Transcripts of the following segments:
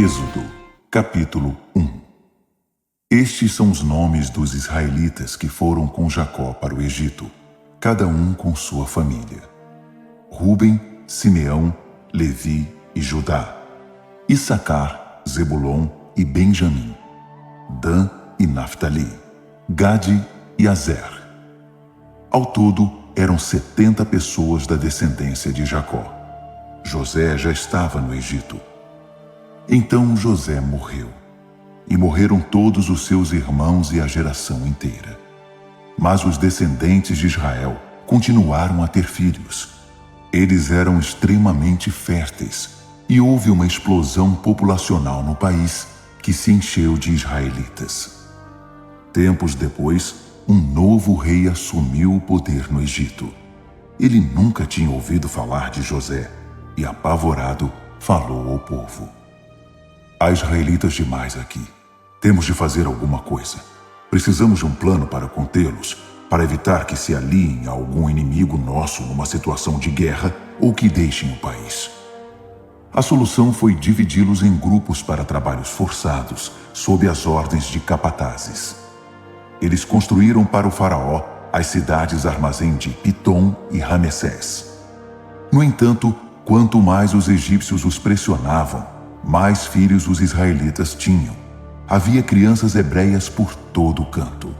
Êxodo, capítulo 1. Estes são os nomes dos israelitas que foram com Jacó para o Egito, cada um com sua família: Rúben, Simeão, Levi e Judá; Issacar, Zebulon e Benjamim; Dan e Naftali; Gade e Azer. Ao todo, eram 70 pessoas da descendência de Jacó. José já estava no Egito. Então José morreu, e morreram todos os seus irmãos e a geração inteira. Mas os descendentes de Israel continuaram a ter filhos. Eles eram extremamente férteis, e houve uma explosão populacional no país que se encheu de israelitas. Tempos depois, um novo rei assumiu o poder no Egito. Ele nunca tinha ouvido falar de José, e apavorado, falou ao povo: "Há israelitas demais aqui. Temos de fazer alguma coisa. Precisamos de um plano para contê-los, para evitar que se aliem a algum inimigo nosso numa situação de guerra ou que deixem o país." A solução foi dividi-los em grupos para trabalhos forçados, sob as ordens de capatazes. Eles construíram para o faraó as cidades armazém de Pitom e Ramessés. No entanto, quanto mais os egípcios os pressionavam, mais filhos os israelitas tinham. Havia crianças hebreias por todo o canto.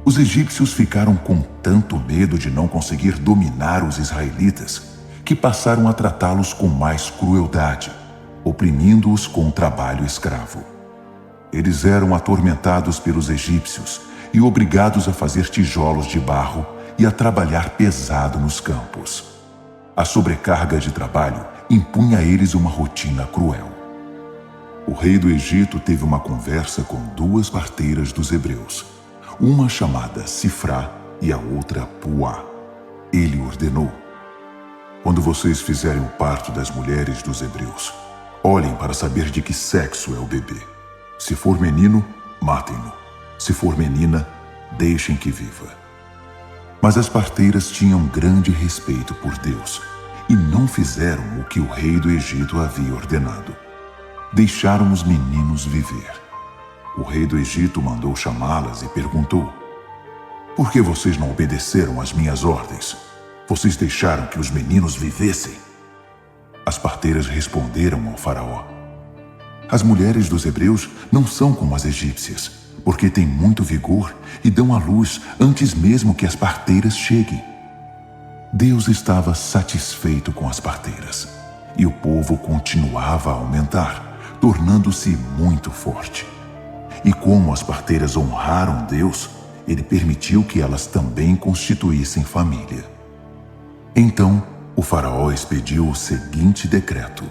Os egípcios ficaram com tanto medo de não conseguir dominar os israelitas que passaram a tratá-los com mais crueldade, oprimindo-os com trabalho escravo. Eles eram atormentados pelos egípcios e obrigados a fazer tijolos de barro e a trabalhar pesado nos campos. A sobrecarga de trabalho impunha a eles uma rotina cruel. O rei do Egito teve uma conversa com duas parteiras dos hebreus, uma chamada Sifrá e a outra Puá. Ele ordenou: "Quando vocês fizerem o parto das mulheres dos hebreus, olhem para saber de que sexo é o bebê. Se for menino, matem-no. Se for menina, deixem que viva." Mas as parteiras tinham grande respeito por Deus e não fizeram o que o rei do Egito havia ordenado. Deixaram os meninos viver. O rei do Egito mandou chamá-las e perguntou: "Por que vocês não obedeceram às minhas ordens? Vocês deixaram que os meninos vivessem?" As parteiras responderam ao faraó: "As mulheres dos hebreus não são como as egípcias, porque têm muito vigor e dão à luz antes mesmo que as parteiras cheguem." Deus estava satisfeito com as parteiras, e o povo continuava a aumentar, tornando-se muito forte. E como as parteiras honraram Deus, Ele permitiu que elas também constituíssem família. Então, o faraó expediu o seguinte decreto: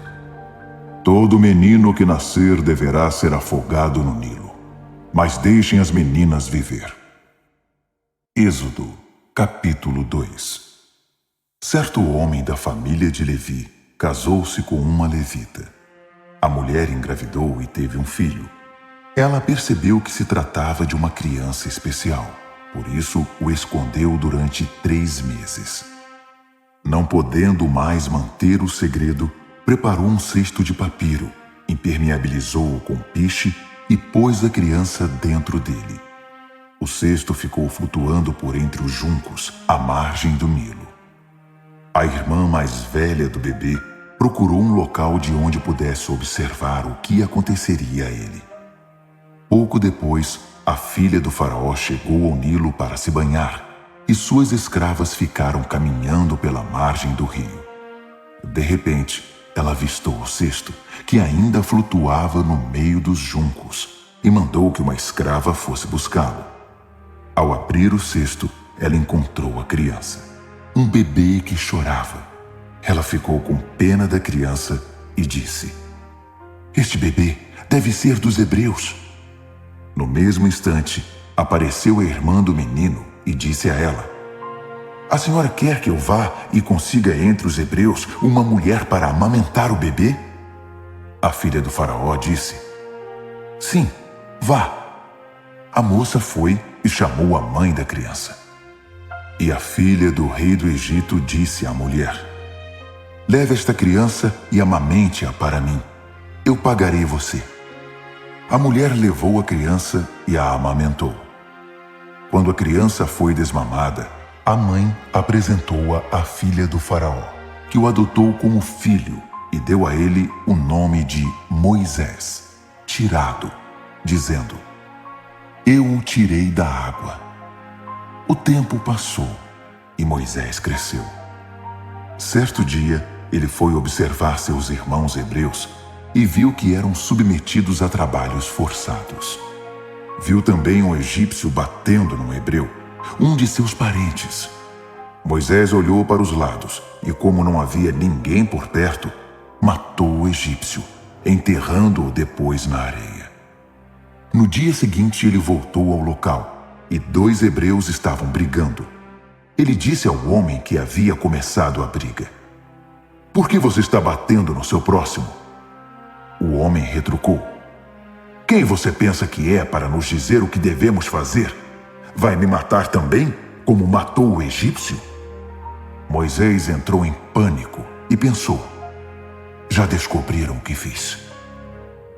"Todo menino que nascer deverá ser afogado no Nilo, mas deixem as meninas viver." Êxodo, capítulo 2. Certo homem da família de Levi casou-se com uma levita. A mulher engravidou e teve um filho. Ela percebeu que se tratava de uma criança especial, por isso o escondeu durante 3 meses. Não podendo mais manter o segredo, preparou um cesto de papiro, impermeabilizou-o com piche e pôs a criança dentro dele. O cesto ficou flutuando por entre os juncos, à margem do Nilo. A irmã mais velha do bebê procurou um local de onde pudesse observar o que aconteceria a ele. Pouco depois, a filha do faraó chegou ao Nilo para se banhar, e suas escravas ficaram caminhando pela margem do rio. De repente, ela avistou o cesto, que ainda flutuava no meio dos juncos, e mandou que uma escrava fosse buscá-lo. Ao abrir o cesto, ela encontrou a criança, um bebê que chorava. Ela ficou com pena da criança e disse: "Este bebê deve ser dos hebreus." No mesmo instante, apareceu a irmã do menino e disse a ela: "A senhora quer que eu vá e consiga entre os hebreus uma mulher para amamentar o bebê?" A filha do faraó disse: "Sim, vá." A moça foi e chamou a mãe da criança. E a filha do rei do Egito disse à mulher: "Leve esta criança e amamente-a para mim." eu pagarei você." A mulher levou a criança e a amamentou. Quando a criança foi desmamada, a mãe apresentou-a à filha do faraó, que o adotou como filho e deu a ele o nome de Moisés, tirado, dizendo: "Eu o tirei da água." O tempo passou e Moisés cresceu. Certo dia, ele foi observar seus irmãos hebreus e viu que eram submetidos a trabalhos forçados. Viu também um egípcio batendo num hebreu, um de seus parentes. Moisés olhou para os lados e, como não havia ninguém por perto, matou o egípcio, enterrando-o depois na areia. No dia seguinte, ele voltou ao local e 2 hebreus estavam brigando. Ele disse ao homem que havia começado a briga: "Por que você está batendo no seu próximo?" O homem retrucou: "Quem você pensa que é para nos dizer o que devemos fazer? Vai me matar também, como matou o egípcio?" Moisés entrou em pânico e pensou: "Já descobriram o que fiz."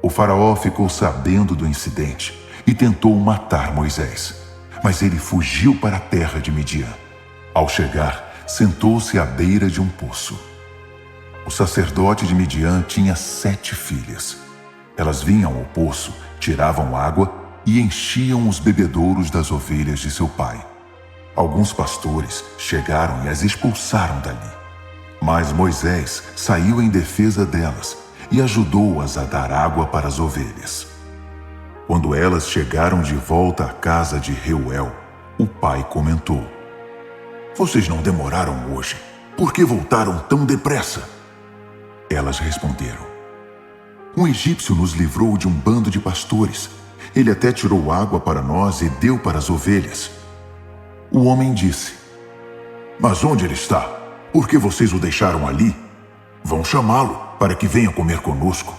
O faraó ficou sabendo do incidente e tentou matar Moisés, mas ele fugiu para a terra de Midian. Ao chegar, sentou-se à beira de um poço. O sacerdote de Midian tinha 7 filhas. Elas vinham ao poço, tiravam água e enchiam os bebedouros das ovelhas de seu pai. Alguns pastores chegaram e as expulsaram dali. Mas Moisés saiu em defesa delas e ajudou-as a dar água para as ovelhas. Quando elas chegaram de volta à casa de Reuel, o pai comentou: "Vocês não demoraram hoje. Por que voltaram tão depressa?" Elas responderam: "Um egípcio nos livrou de um bando de pastores. Ele até tirou água para nós e deu para as ovelhas." O homem disse: "Mas onde ele está? Por que vocês o deixaram ali? Vão chamá-lo para que venha comer conosco."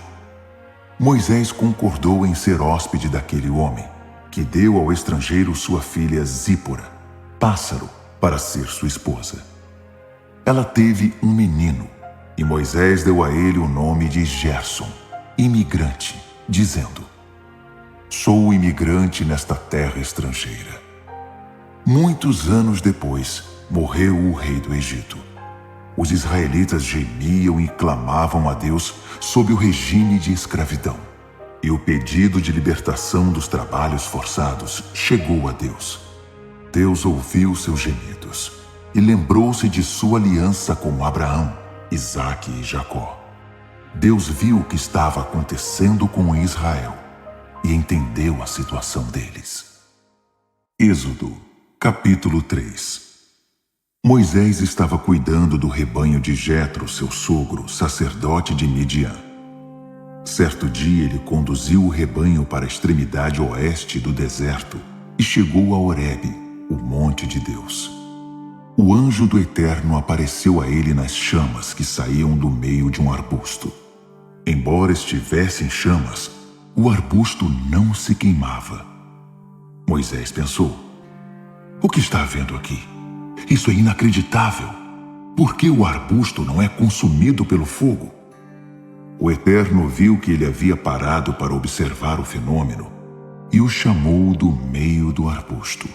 Moisés concordou em ser hóspede daquele homem, que deu ao estrangeiro sua filha Zípora, pássaro, para ser sua esposa. Ela teve um menino, e Moisés deu a ele o nome de Gerson, imigrante, dizendo: "Sou imigrante nesta terra estrangeira." Muitos anos depois, morreu o rei do Egito. Os israelitas gemiam e clamavam a Deus sob o regime de escravidão. E o pedido de libertação dos trabalhos forçados chegou a Deus. Deus ouviu seus gemidos e lembrou-se de sua aliança com Abraão, Isaque e Jacó. Deus viu o que estava acontecendo com Israel e entendeu a situação deles. Êxodo, capítulo 3. Moisés estava cuidando do rebanho de Jetro, seu sogro, sacerdote de Midian. Certo dia ele conduziu o rebanho para a extremidade oeste do deserto e chegou a Horebe, o monte de Deus. O anjo do Eterno apareceu a ele nas chamas que saíam do meio de um arbusto. Embora estivesse em chamas, o arbusto não se queimava. Moisés pensou: "O que está havendo aqui? Isso é inacreditável. Por que o arbusto não é consumido pelo fogo?" O Eterno viu que ele havia parado para observar o fenômeno e o chamou do meio do arbusto.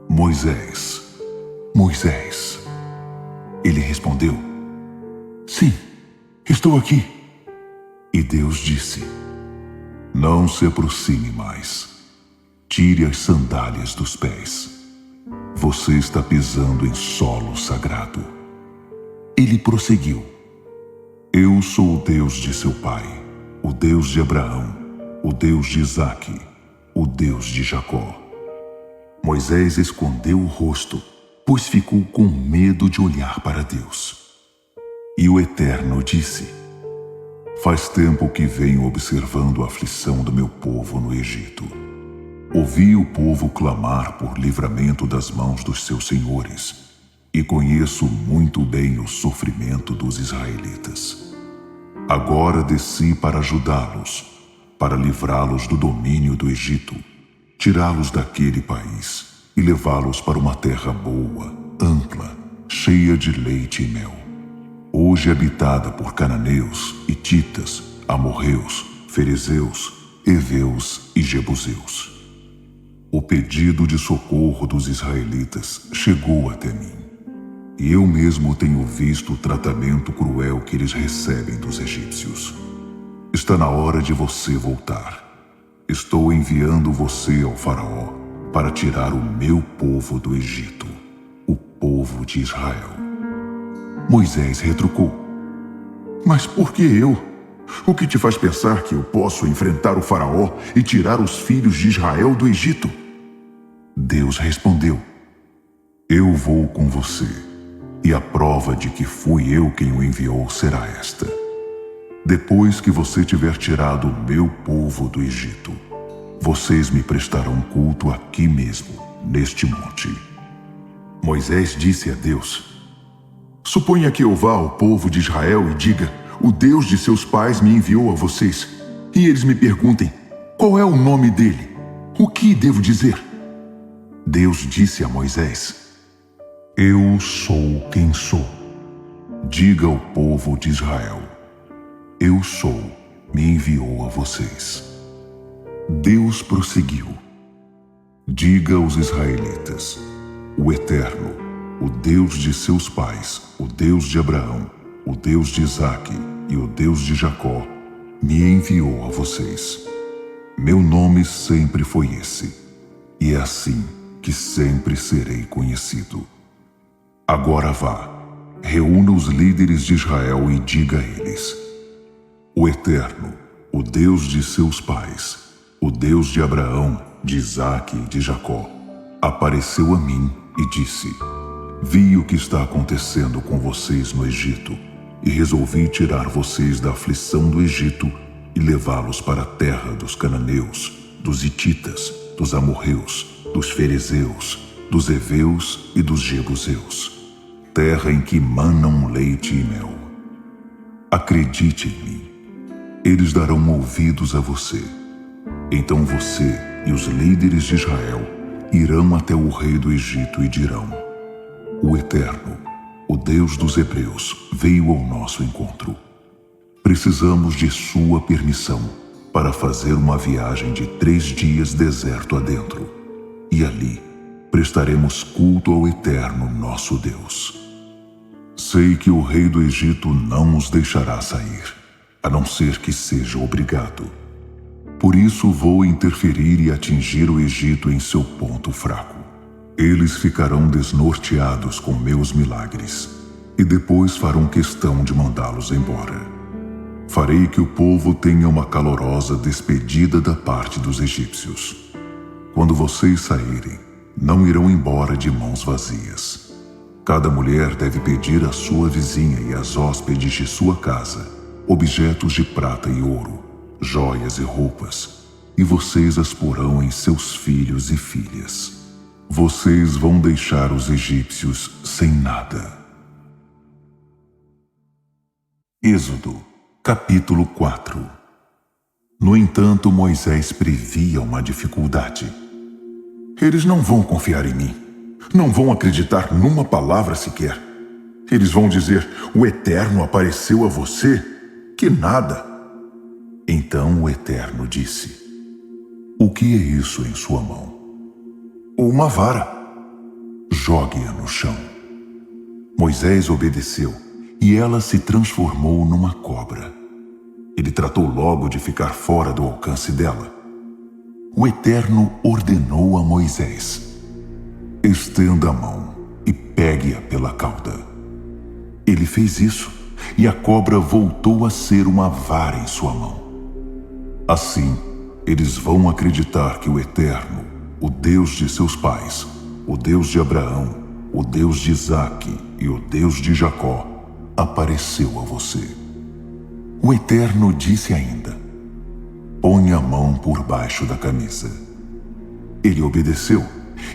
"Moisés, Moisés." Ele respondeu: "Sim, estou aqui." E Deus disse: "Não se aproxime mais. Tire as sandálias dos pés. Você está pisando em solo sagrado." Ele prosseguiu: "Eu sou o Deus de seu pai, o Deus de Abraão, o Deus de Isaque, o Deus de Jacó." Moisés escondeu o rosto, pois ficou com medo de olhar para Deus. E o Eterno disse: "Faz tempo que venho observando a aflição do meu povo no Egito. Ouvi o povo clamar por livramento das mãos dos seus senhores, e conheço muito bem o sofrimento dos israelitas. Agora desci para ajudá-los, para livrá-los do domínio do Egito, tirá-los daquele país e levá-los para uma terra boa, ampla, cheia de leite e mel, hoje habitada por cananeus, hititas, amorreus, ferezeus, heveus e jebuseus. O pedido de socorro dos israelitas chegou até mim, e eu mesmo tenho visto o tratamento cruel que eles recebem dos egípcios. Está na hora de você voltar. Estou enviando você ao faraó para tirar o meu povo do Egito, o povo de Israel. Moisés retrucou: Mas por que eu? O que te faz pensar que eu posso enfrentar o faraó e tirar os filhos de Israel do Egito? Deus respondeu: Eu vou com você, e a prova de que fui eu quem o enviou será esta. Depois que você tiver tirado o meu povo do Egito, vocês me prestarão culto aqui mesmo, neste monte. Moisés disse a Deus: Suponha que eu vá ao povo de Israel e diga: O Deus de seus pais me enviou a vocês, e eles me perguntem: Qual é o nome dele? O que devo dizer? Deus disse a Moisés: Eu sou quem sou. Diga ao povo de Israel: Eu sou, me enviou a vocês. Deus prosseguiu: Diga aos israelitas: O Eterno, o Deus de seus pais, o Deus de Abraão, o Deus de Isaque e o Deus de Jacó, me enviou a vocês. Meu nome sempre foi esse, e é assim que sempre serei conhecido. Agora vá, reúna os líderes de Israel e diga a eles: O Eterno, o Deus de seus pais, o Deus de Abraão, de Isaque e de Jacó, apareceu a mim e disse: Vi o que está acontecendo com vocês no Egito, e resolvi tirar vocês da aflição do Egito e levá-los para a terra dos cananeus, dos hititas, dos amorreus, dos ferezeus, dos heveus e dos jebuseus, terra em que manam leite e mel. Acredite em mim, eles darão ouvidos a você. Então você e os líderes de Israel irão até o rei do Egito e dirão: O Eterno, o Deus dos hebreus, veio ao nosso encontro. Precisamos de sua permissão para fazer uma viagem de 3 dias deserto adentro, e ali prestaremos culto ao Eterno nosso Deus. Sei que o rei do Egito não os deixará sair, a não ser que seja obrigado. Por isso vou interferir e atingir o Egito em seu ponto fraco. Eles ficarão desnorteados com meus milagres, e depois farão questão de mandá-los embora. Farei que o povo tenha uma calorosa despedida da parte dos egípcios. Quando vocês saírem, não irão embora de mãos vazias. Cada mulher deve pedir à sua vizinha e às hóspedes de sua casa objetos de prata e ouro, joias e roupas, e vocês as porão em seus filhos e filhas. Vocês vão deixar os egípcios sem nada. Êxodo, capítulo 4. No entanto, Moisés previa uma dificuldade. Eles não vão confiar em mim. Não vão acreditar numa palavra sequer. Eles vão dizer: o Eterno apareceu a você? Que nada. Então o Eterno disse: O que é isso em sua mão? Uma vara. Jogue-a no chão. Moisés obedeceu, e ela se transformou numa cobra. Ele tratou logo de ficar fora do alcance dela. O Eterno ordenou a Moisés: Estenda a mão e pegue-a pela cauda. Ele fez isso, e a cobra voltou a ser uma vara em sua mão. Assim, eles vão acreditar que o Eterno, o Deus de seus pais, o Deus de Abraão, o Deus de Isaque e o Deus de Jacó, apareceu a você. O Eterno disse ainda: Põe a mão por baixo da camisa. Ele obedeceu,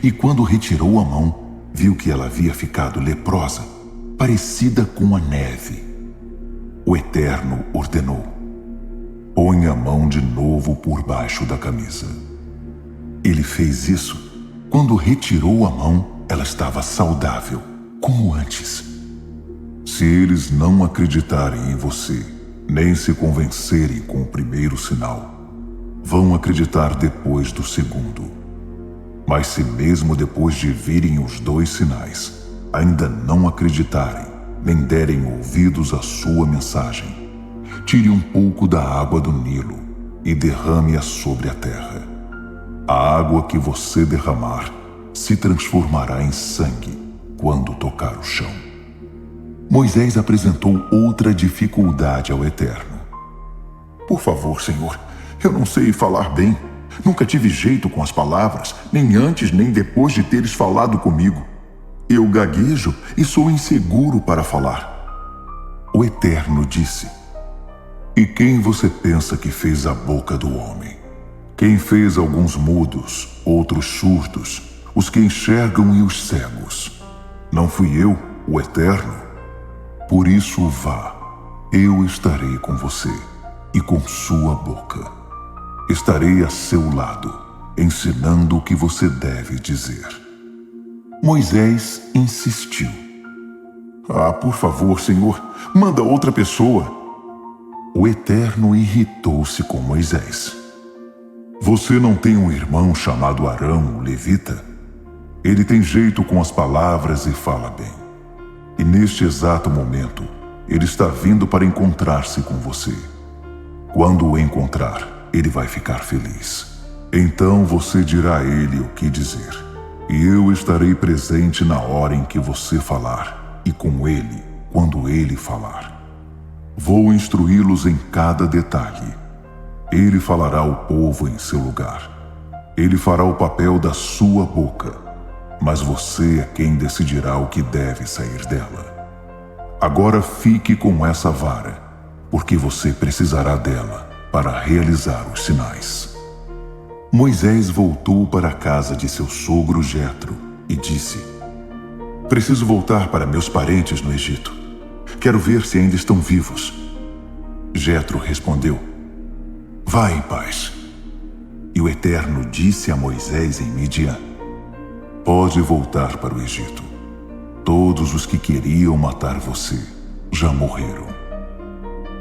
e quando retirou a mão, viu que ela havia ficado leprosa, parecida com a neve. O Eterno ordenou: Põe a mão de novo por baixo da camisa. Ele fez isso. Quando retirou a mão, ela estava saudável, como antes. Se eles não acreditarem em você, nem se convencerem com o primeiro sinal, vão acreditar depois do segundo. Mas se mesmo depois de virem os 2 sinais, ainda não acreditarem, nem derem ouvidos à sua mensagem, tire um pouco da água do Nilo e derrame-a sobre a terra. A água que você derramar se transformará em sangue quando tocar o chão. Moisés apresentou outra dificuldade ao Eterno. Por favor, Senhor, eu não sei falar bem. Nunca tive jeito com as palavras, nem antes nem depois de teres falado comigo. Eu gaguejo e sou inseguro para falar. O Eterno disse: E quem você pensa que fez a boca do homem? Quem fez alguns mudos, outros surdos, os que enxergam e os cegos? Não fui eu, o Eterno? Por isso vá, eu estarei com você e com sua boca. Estarei a seu lado, ensinando o que você deve dizer. Moisés insistiu. Por favor, Senhor, manda outra pessoa. O Eterno irritou-se com Moisés. Você não tem um irmão chamado Arão, o levita? Ele tem jeito com as palavras e fala bem. E neste exato momento, ele está vindo para encontrar-se com você. Quando o encontrar, ele vai ficar feliz. Então você dirá a ele o que dizer. E eu estarei presente na hora em que você falar, e com ele quando ele falar. Vou instruí-los em cada detalhe. Ele falará ao povo em seu lugar. Ele fará o papel da sua boca. Mas você é quem decidirá o que deve sair dela. Agora fique com essa vara, porque você precisará dela para realizar os sinais. Moisés voltou para a casa de seu sogro Jetro e disse: Preciso voltar para meus parentes no Egito. Quero ver se ainda estão vivos. Jetro respondeu: Vá em paz. E o Eterno disse a Moisés em Midian: Pode voltar para o Egito. Todos os que queriam matar você já morreram.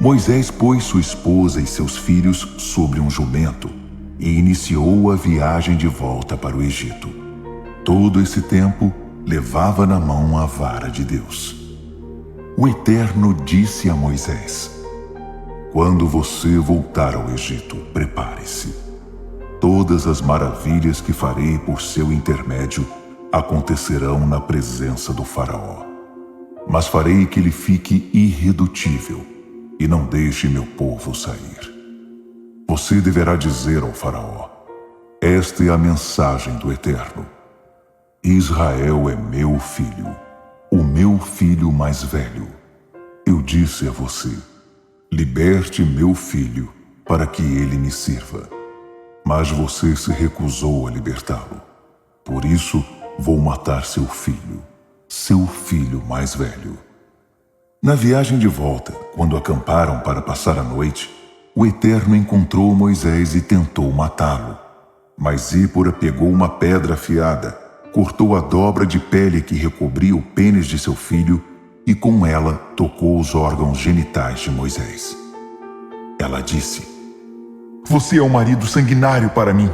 Moisés pôs sua esposa e seus filhos sobre um jumento e iniciou a viagem de volta para o Egito. Todo esse tempo levava na mão a vara de Deus. O Eterno disse a Moisés: Quando você voltar ao Egito, prepare-se. Todas as maravilhas que farei por seu intermédio acontecerão na presença do faraó. Mas farei que ele fique irredutível e não deixe meu povo sair. Você deverá dizer ao faraó: Esta é a mensagem do Eterno. Israel é meu filho, o meu filho mais velho. Eu disse a você: Liberte meu filho para que ele me sirva. Mas você se recusou a libertá-lo. Por isso, vou matar seu filho mais velho. Na viagem de volta, quando acamparam para passar a noite, o Eterno encontrou Moisés e tentou matá-lo. Mas Zípora pegou uma pedra afiada, cortou a dobra de pele que recobria o pênis de seu filho e com ela tocou os órgãos genitais de Moisés. Ela disse: Você é um marido sanguinário para mim.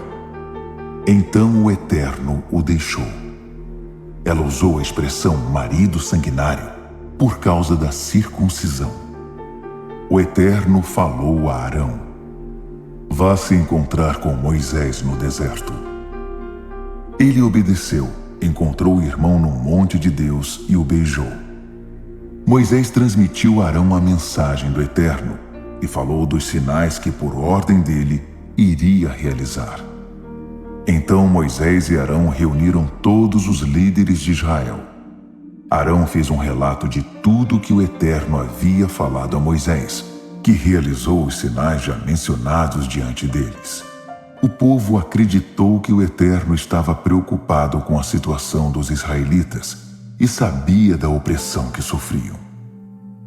Então o Eterno o deixou. Ela usou a expressão marido sanguinário por causa da circuncisão. O Eterno falou a Arão: Vá se encontrar com Moisés no deserto. Ele obedeceu, encontrou o irmão no monte de Deus e o beijou. Moisés transmitiu a Arão a mensagem do Eterno e falou dos sinais que, por ordem dele, iria realizar. Então Moisés e Arão reuniram todos os líderes de Israel. Arão fez um relato de tudo que o Eterno havia falado a Moisés, que realizou os sinais já mencionados diante deles. O povo acreditou que o Eterno estava preocupado com a situação dos israelitas e sabia da opressão que sofriam.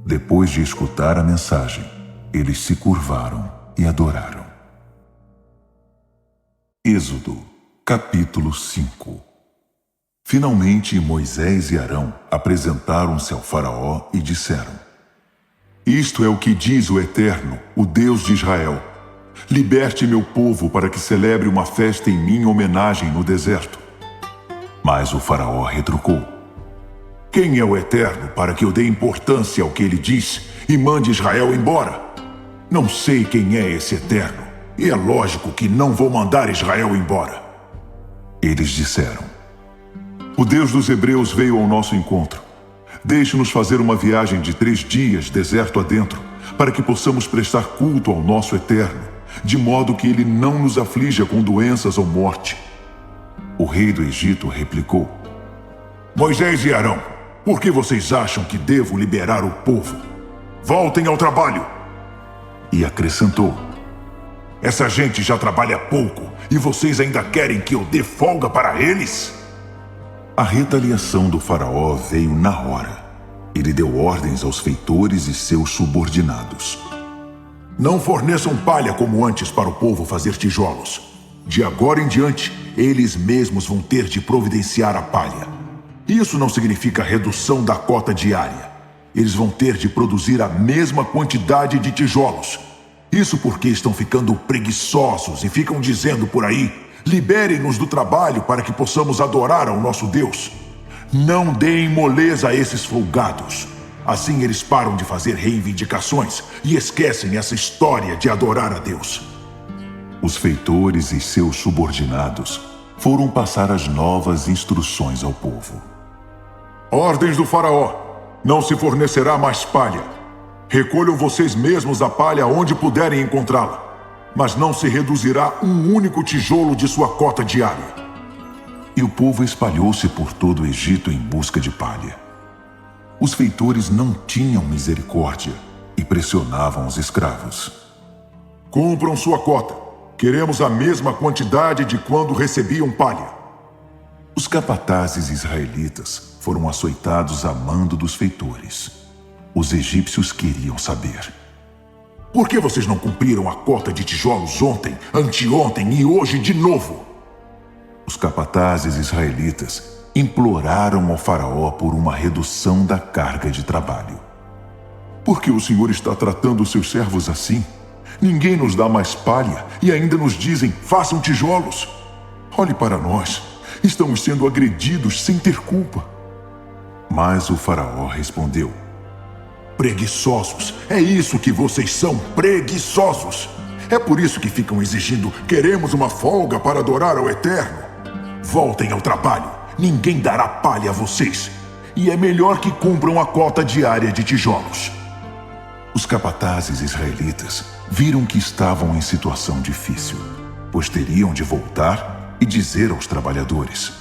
Depois de escutar a mensagem, eles se curvaram e adoraram. Êxodo, capítulo 5. Finalmente Moisés e Arão apresentaram-se ao faraó e disseram: Isto é o que diz o Eterno, o Deus de Israel. Liberte meu povo para que celebre uma festa em minha homenagem no deserto. Mas o faraó retrucou: quem é o Eterno para que eu dê importância ao que ele diz e mande Israel embora? Não sei quem é esse Eterno, e é lógico que não vou mandar Israel embora. Eles disseram: o Deus dos Hebreus veio ao nosso encontro. Deixe-nos fazer uma viagem de 3 dias, deserto adentro, para que possamos prestar culto ao nosso Eterno, de modo que ele não nos aflija com doenças ou morte. O rei do Egito replicou: Moisés e Arão, por que vocês acham que devo liberar o povo? Voltem ao trabalho. E acrescentou: essa gente já trabalha pouco e vocês ainda querem que eu dê folga para eles? A retaliação do faraó veio na hora. Ele deu ordens aos feitores e seus subordinados: não forneçam palha como antes para o povo fazer tijolos. De agora em diante, eles mesmos vão ter de providenciar a palha. Isso não significa redução da cota diária. Eles vão ter de produzir a mesma quantidade de tijolos. Isso porque estão ficando preguiçosos e ficam dizendo por aí: libere-nos do trabalho para que possamos adorar ao nosso Deus. Não deem moleza a esses folgados. Assim eles param de fazer reivindicações e esquecem essa história de adorar a Deus. Os feitores e seus subordinados foram passar as novas instruções ao povo. Ordens do faraó: não se fornecerá mais palha. Recolham vocês mesmos a palha onde puderem encontrá-la, mas não se reduzirá um único tijolo de sua cota diária. E o povo espalhou-se por todo o Egito em busca de palha. Os feitores não tinham misericórdia e pressionavam os escravos. Cumpram sua cota. Queremos a mesma quantidade de quando recebiam palha. Os capatazes israelitas foram açoitados a mando dos feitores. Os egípcios queriam saber: por que vocês não cumpriram a cota de tijolos ontem, anteontem e hoje de novo? Os capatazes israelitas imploraram ao faraó por uma redução da carga de trabalho. Por que o Senhor está tratando os seus servos assim? Ninguém nos dá mais palha e ainda nos dizem: façam tijolos. Olhe para nós, estamos sendo agredidos sem ter culpa. Mas o faraó respondeu: preguiçosos, é isso que vocês são, preguiçosos. É por isso que ficam exigindo: queremos uma folga para adorar ao Eterno. Voltem ao trabalho, ninguém dará palha a vocês. E é melhor que cumpram a cota diária de tijolos. Os capatazes israelitas viram que estavam em situação difícil, pois teriam de voltar e dizer aos trabalhadores: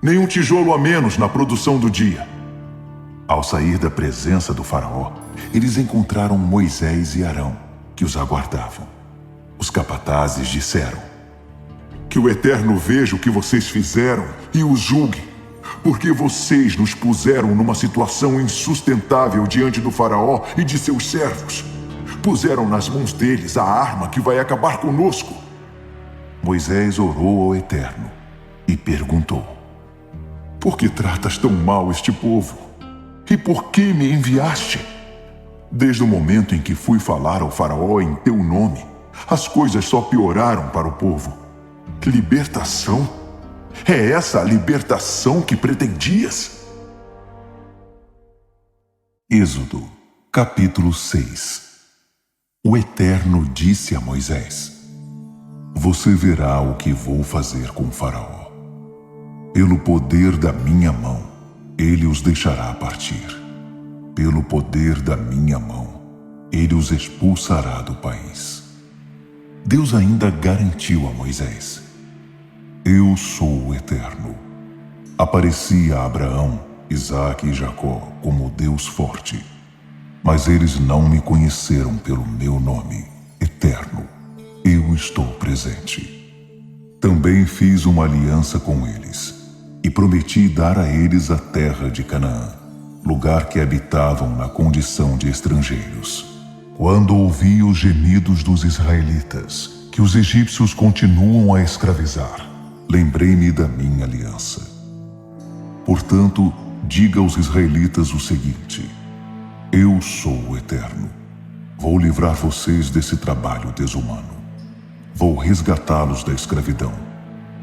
nenhum tijolo a menos na produção do dia. Ao sair da presença do faraó, eles encontraram Moisés e Arão, que os aguardavam. Os capatazes disseram: que o Eterno veja o que vocês fizeram e os julgue, porque vocês nos puseram numa situação insustentável diante do faraó e de seus servos. Puseram nas mãos deles a arma que vai acabar conosco. Moisés orou ao Eterno e perguntou: por que tratas tão mal este povo? E por que me enviaste? Desde o momento em que fui falar ao faraó em teu nome, as coisas só pioraram para o povo. Libertação? É essa a libertação que pretendias? Êxodo, capítulo 6. O Eterno disse a Moisés: você verá o que vou fazer com o faraó. Pelo poder da minha mão, ele os deixará partir. Pelo poder da minha mão, ele os expulsará do país. Deus ainda garantiu a Moisés: eu sou o Eterno. Apareci a Abraão, Isaque e Jacó como Deus forte, mas eles não me conheceram pelo meu nome, Eterno. Eu estou presente. Também fiz uma aliança com eles e prometi dar a eles a terra de Canaã, lugar que habitavam na condição de estrangeiros. Quando ouvi os gemidos dos israelitas, que os egípcios continuam a escravizar, lembrei-me da minha aliança. Portanto, diga aos israelitas o seguinte: Eu sou o Eterno. Vou livrar vocês desse trabalho desumano. Vou resgatá-los da escravidão.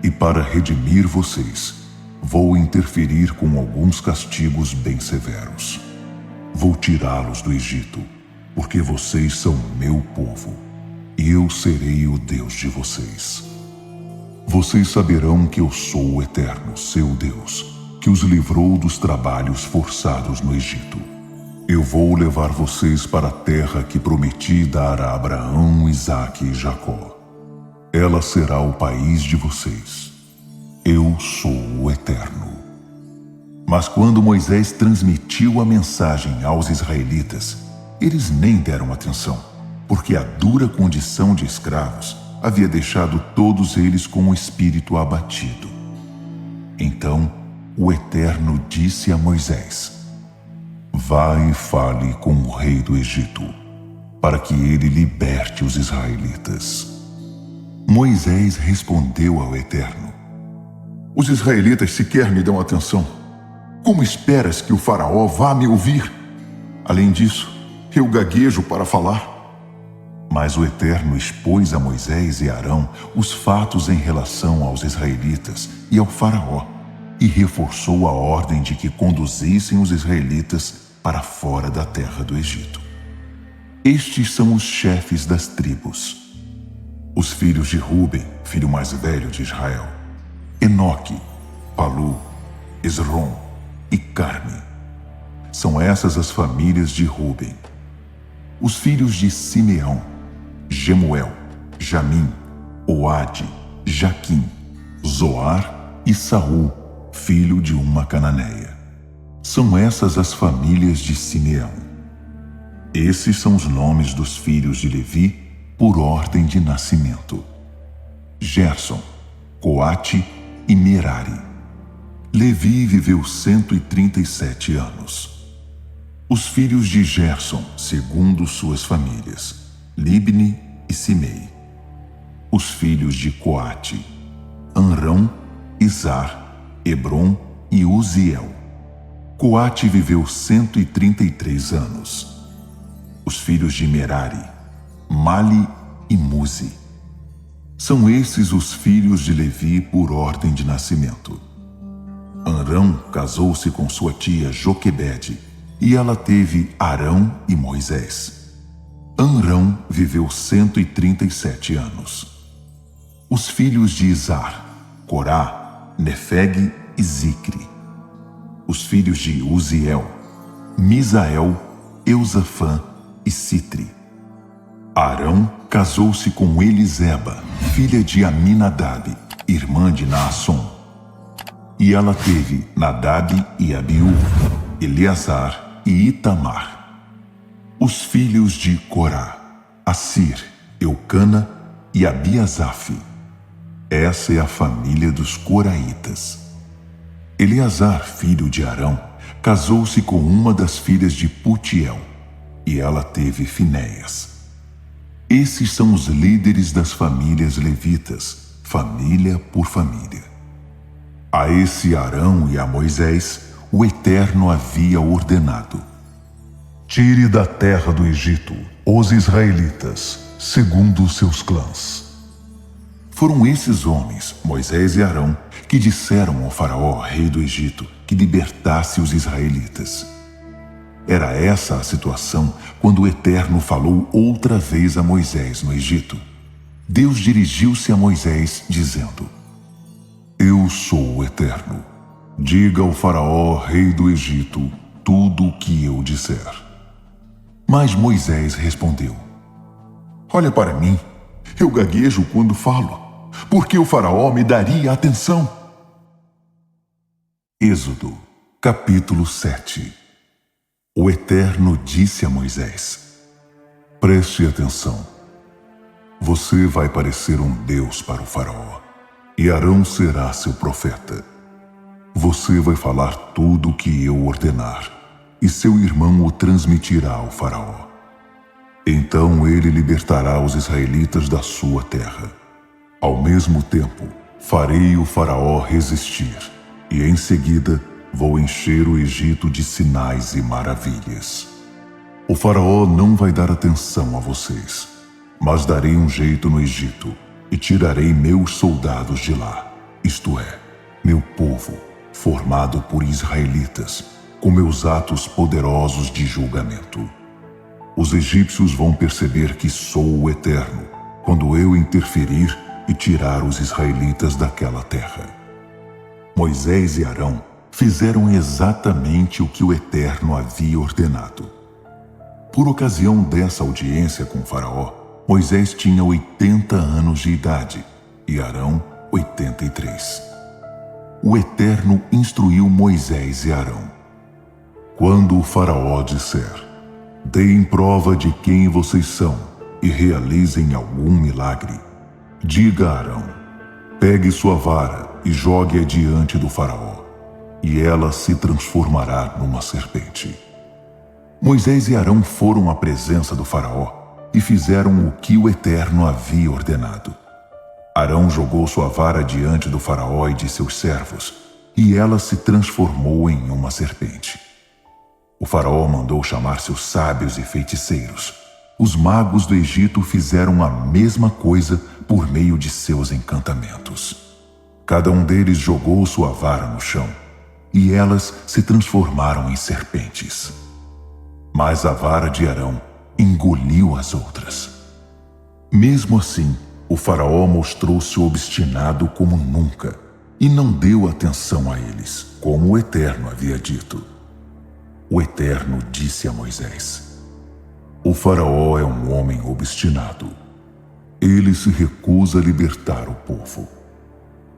E para redimir vocês, vou interferir com alguns castigos bem severos. Vou tirá-los do Egito, porque vocês são meu povo, e eu serei o Deus de vocês. Vocês saberão que eu sou o Eterno, seu Deus, que os livrou dos trabalhos forçados no Egito. Eu vou levar vocês para a terra que prometi dar a Abraão, Isaque e Jacó. Ela será o país de vocês. Eu sou o Eterno. Mas quando Moisés transmitiu a mensagem aos israelitas, eles nem deram atenção, porque a dura condição de escravos havia deixado todos eles com o espírito abatido. Então, o Eterno disse a Moisés: Vá e fale com o rei do Egito, para que ele liberte os israelitas. Moisés respondeu ao Eterno: Os israelitas sequer me dão atenção. Como esperas que o faraó vá me ouvir? Além disso, eu gaguejo para falar. Mas o Eterno expôs a Moisés e Arão os fatos em relação aos israelitas e ao faraó, e reforçou a ordem de que conduzissem os israelitas para fora da terra do Egito. Estes são os chefes das tribos. Os filhos de Ruben, filho mais velho de Israel: Enoque, Palu, Esrom e Carme. São essas as famílias de Ruben. Os filhos de Simeão: Gemuel, Jamim, Oade, Jaquim, Zoar e Saul, filho de uma cananeia. São essas as famílias de Simeão. Esses são os nomes dos filhos de Levi por ordem de nascimento: Gerson, Coate e Merari. Levi viveu 137 anos. Os filhos de Gerson, segundo suas famílias: Libni e Simei. Os filhos de Coate: Amrão, Izar, Hebron e Uziel. Coate viveu 133 anos. Os filhos de Merari: Mali e Muzi. São esses os filhos de Levi por ordem de nascimento. Amrão casou-se com sua tia Joquebede, e ela teve Arão e Moisés. Amrão viveu 137 anos. Os filhos de Izar: Corá, Nefeg e Zicre. Os filhos de Uziel: Misael, Eusafã e Citre. Arão casou-se com Eliseba, filha de Aminadab, irmã de Naasson. E ela teve Nadab e Abiú, Eleazar e Itamar. Os filhos de Corá: Assir, Eucana e Abiasaf. Essa é a família dos coraitas. Eleazar, filho de Arão, casou-se com uma das filhas de Putiel, e ela teve Finéias. Esses são os líderes das famílias levitas, família por família. A esse Arão e a Moisés, o Eterno havia ordenado: Tire da terra do Egito os israelitas, segundo os seus clãs. Foram esses homens, Moisés e Arão, que disseram ao faraó, rei do Egito, que libertasse os israelitas. Era essa a situação quando o Eterno falou outra vez a Moisés no Egito. Deus dirigiu-se a Moisés, dizendo: Eu sou o Eterno. Diga ao faraó, rei do Egito, tudo o que eu disser. Mas Moisés respondeu: Olha para mim, eu gaguejo quando falo. Por que o faraó me daria atenção? Êxodo, capítulo 7. O Eterno disse a Moisés: Preste atenção. Você vai parecer um Deus para o faraó, e Arão será seu profeta. Você vai falar tudo o que eu ordenar, e seu irmão o transmitirá ao faraó. Então ele libertará os israelitas da sua terra. Ao mesmo tempo, farei o faraó resistir, e em seguida vou encher o Egito de sinais e maravilhas. O faraó não vai dar atenção a vocês, mas darei um jeito no Egito e tirarei meus soldados de lá, isto é, meu povo, formado por israelitas, com meus atos poderosos de julgamento. Os egípcios vão perceber que sou o Eterno, quando eu interferir e tirar os israelitas daquela terra. Moisés e Arão fizeram exatamente o que o Eterno havia ordenado. Por ocasião dessa audiência com o faraó, Moisés tinha 80 anos de idade e Arão 83. O Eterno instruiu Moisés e Arão: quando o faraó disser, deem prova de quem vocês são e realizem algum milagre, diga a Arão, pegue sua vara e jogue-a diante do faraó, e ela se transformará numa serpente. Moisés e Arão foram à presença do faraó e fizeram o que o Eterno havia ordenado. Arão jogou sua vara diante do faraó e de seus servos, e ela se transformou em uma serpente. O faraó mandou chamar seus sábios e feiticeiros. Os magos do Egito fizeram a mesma coisa por meio de seus encantamentos. Cada um deles jogou sua vara no chão, e elas se transformaram em serpentes. Mas a vara de Arão engoliu as outras. Mesmo assim, o faraó mostrou-se obstinado como nunca e não deu atenção a eles, como o Eterno havia dito. O Eterno disse a Moisés: o faraó é um homem obstinado. Ele se recusa a libertar o povo.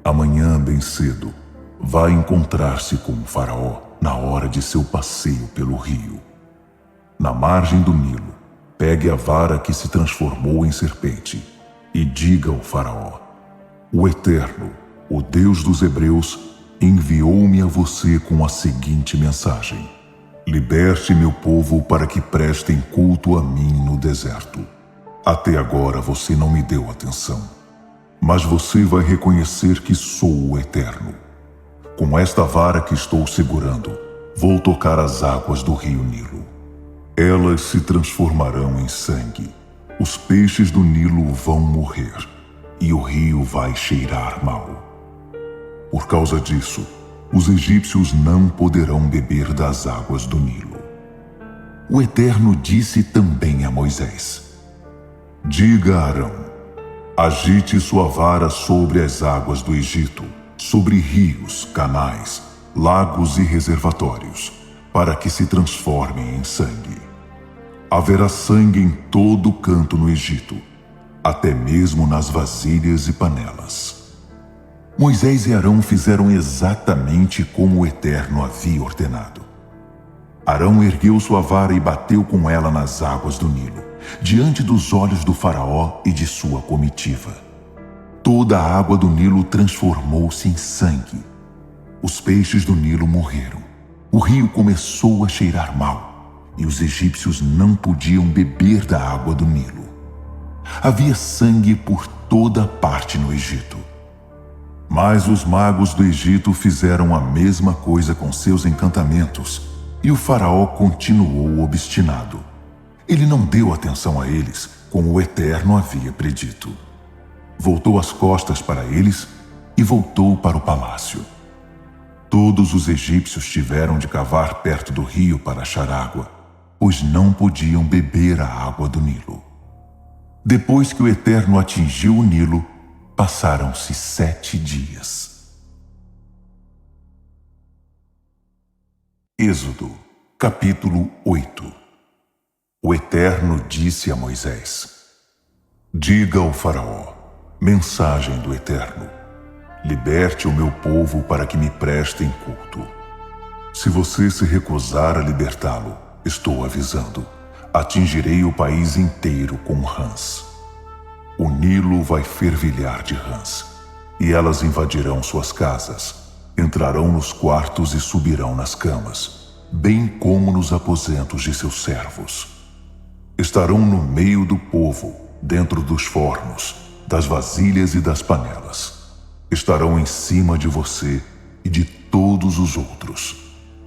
Amanhã, bem cedo, vai encontrar-se com o faraó na hora de seu passeio pelo rio. Na margem do Nilo, pegue a vara que se transformou em serpente e diga ao faraó: o Eterno, o Deus dos Hebreus, enviou-me a você com a seguinte mensagem: liberte meu povo para que prestem culto a mim no deserto. Até agora você não me deu atenção, mas você vai reconhecer que sou o Eterno. Com esta vara que estou segurando, vou tocar as águas do rio Nilo. Elas se transformarão em sangue. Os peixes do Nilo vão morrer e o rio vai cheirar mal. Por causa disso, os egípcios não poderão beber das águas do Nilo. O Eterno disse também a Moisés: diga a Arão, agite sua vara sobre as águas do Egito, sobre rios, canais, lagos e reservatórios, para que se transformem em sangue. Haverá sangue em todo o canto no Egito, até mesmo nas vasilhas e panelas. Moisés e Arão fizeram exatamente como o Eterno havia ordenado. Arão ergueu sua vara e bateu com ela nas águas do Nilo, diante dos olhos do faraó e de sua comitiva. Toda a água do Nilo transformou-se em sangue. Os peixes do Nilo morreram. O rio começou a cheirar mal e os egípcios não podiam beber da água do Nilo. Havia sangue por toda parte no Egito. Mas os magos do Egito fizeram a mesma coisa com seus encantamentos e o faraó continuou obstinado. Ele não deu atenção a eles, como o Eterno havia predito. Voltou as costas para eles e voltou para o palácio. Todos os egípcios tiveram de cavar perto do rio para achar água, pois não podiam beber a água do Nilo. Depois que o Eterno atingiu o Nilo, passaram-se 7 dias. Êxodo, capítulo 8. O Eterno disse a Moisés: diga ao faraó, mensagem do Eterno: liberte o meu povo para que me prestem culto. Se você se recusar a libertá-lo, estou avisando, atingirei o país inteiro com rãs. O Nilo vai fervilhar de rãs, e elas invadirão suas casas, entrarão nos quartos e subirão nas camas, bem como nos aposentos de seus servos. Estarão no meio do povo, dentro dos fornos, das vasilhas e das panelas. Estarão em cima de você e de todos os outros.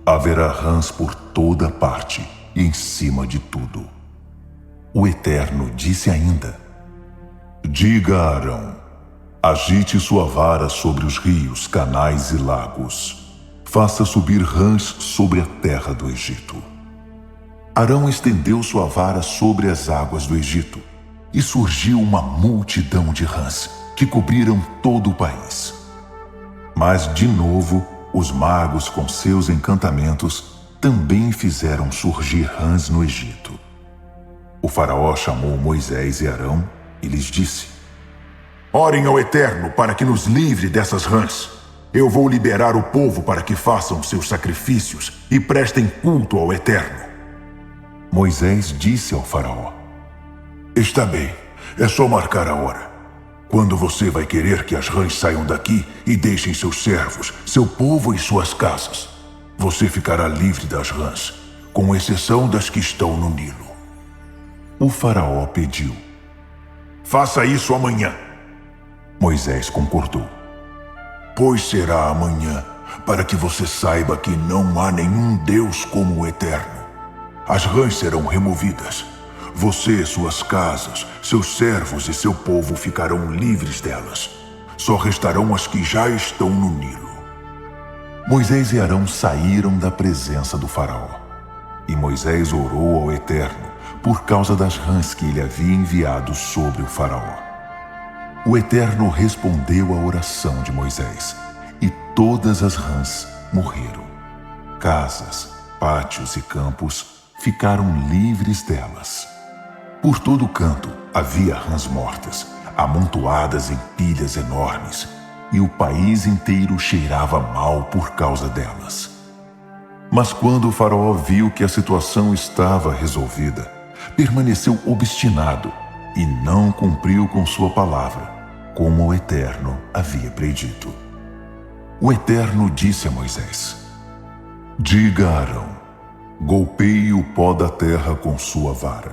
Haverá rãs por toda parte, e em cima de tudo. O Eterno disse ainda: Diga a Arão: agite sua vara sobre os rios, canais e lagos. Faça subir rãs sobre a terra do Egito. Arão estendeu sua vara sobre as águas do Egito, e surgiu uma multidão de rãs que cobriram todo o país. Mas, de novo, os magos, com seus encantamentos, também fizeram surgir rãs no Egito. O faraó chamou Moisés e Arão e lhes disse: Orem ao Eterno para que nos livre dessas rãs. Eu vou liberar o povo para que façam seus sacrifícios e prestem culto ao Eterno. Moisés disse ao faraó: Está bem, é só marcar a hora. Quando você vai querer que as rãs saiam daqui e deixem seus servos, seu povo e suas casas? Você ficará livre das rãs, com exceção das que estão no Nilo. O faraó pediu: Faça isso amanhã. Moisés concordou. Pois será amanhã, para que você saiba que não há nenhum Deus como o Eterno. As rãs serão removidas. Você, suas casas, seus servos e seu povo ficarão livres delas. Só restarão as que já estão no Nilo. Moisés e Arão saíram da presença do faraó. E Moisés orou ao Eterno por causa das rãs que ele havia enviado sobre o faraó. O Eterno respondeu à oração de Moisés, e todas as rãs morreram. Casas, pátios e campos ficaram livres delas. Por todo canto havia rãs mortas, amontoadas em pilhas enormes, e o país inteiro cheirava mal por causa delas. Mas quando o faraó viu que a situação estava resolvida, permaneceu obstinado e não cumpriu com sua palavra, como o Eterno havia predito. O Eterno disse a Moisés: Diga a Arão: golpeie o pó da terra com sua vara.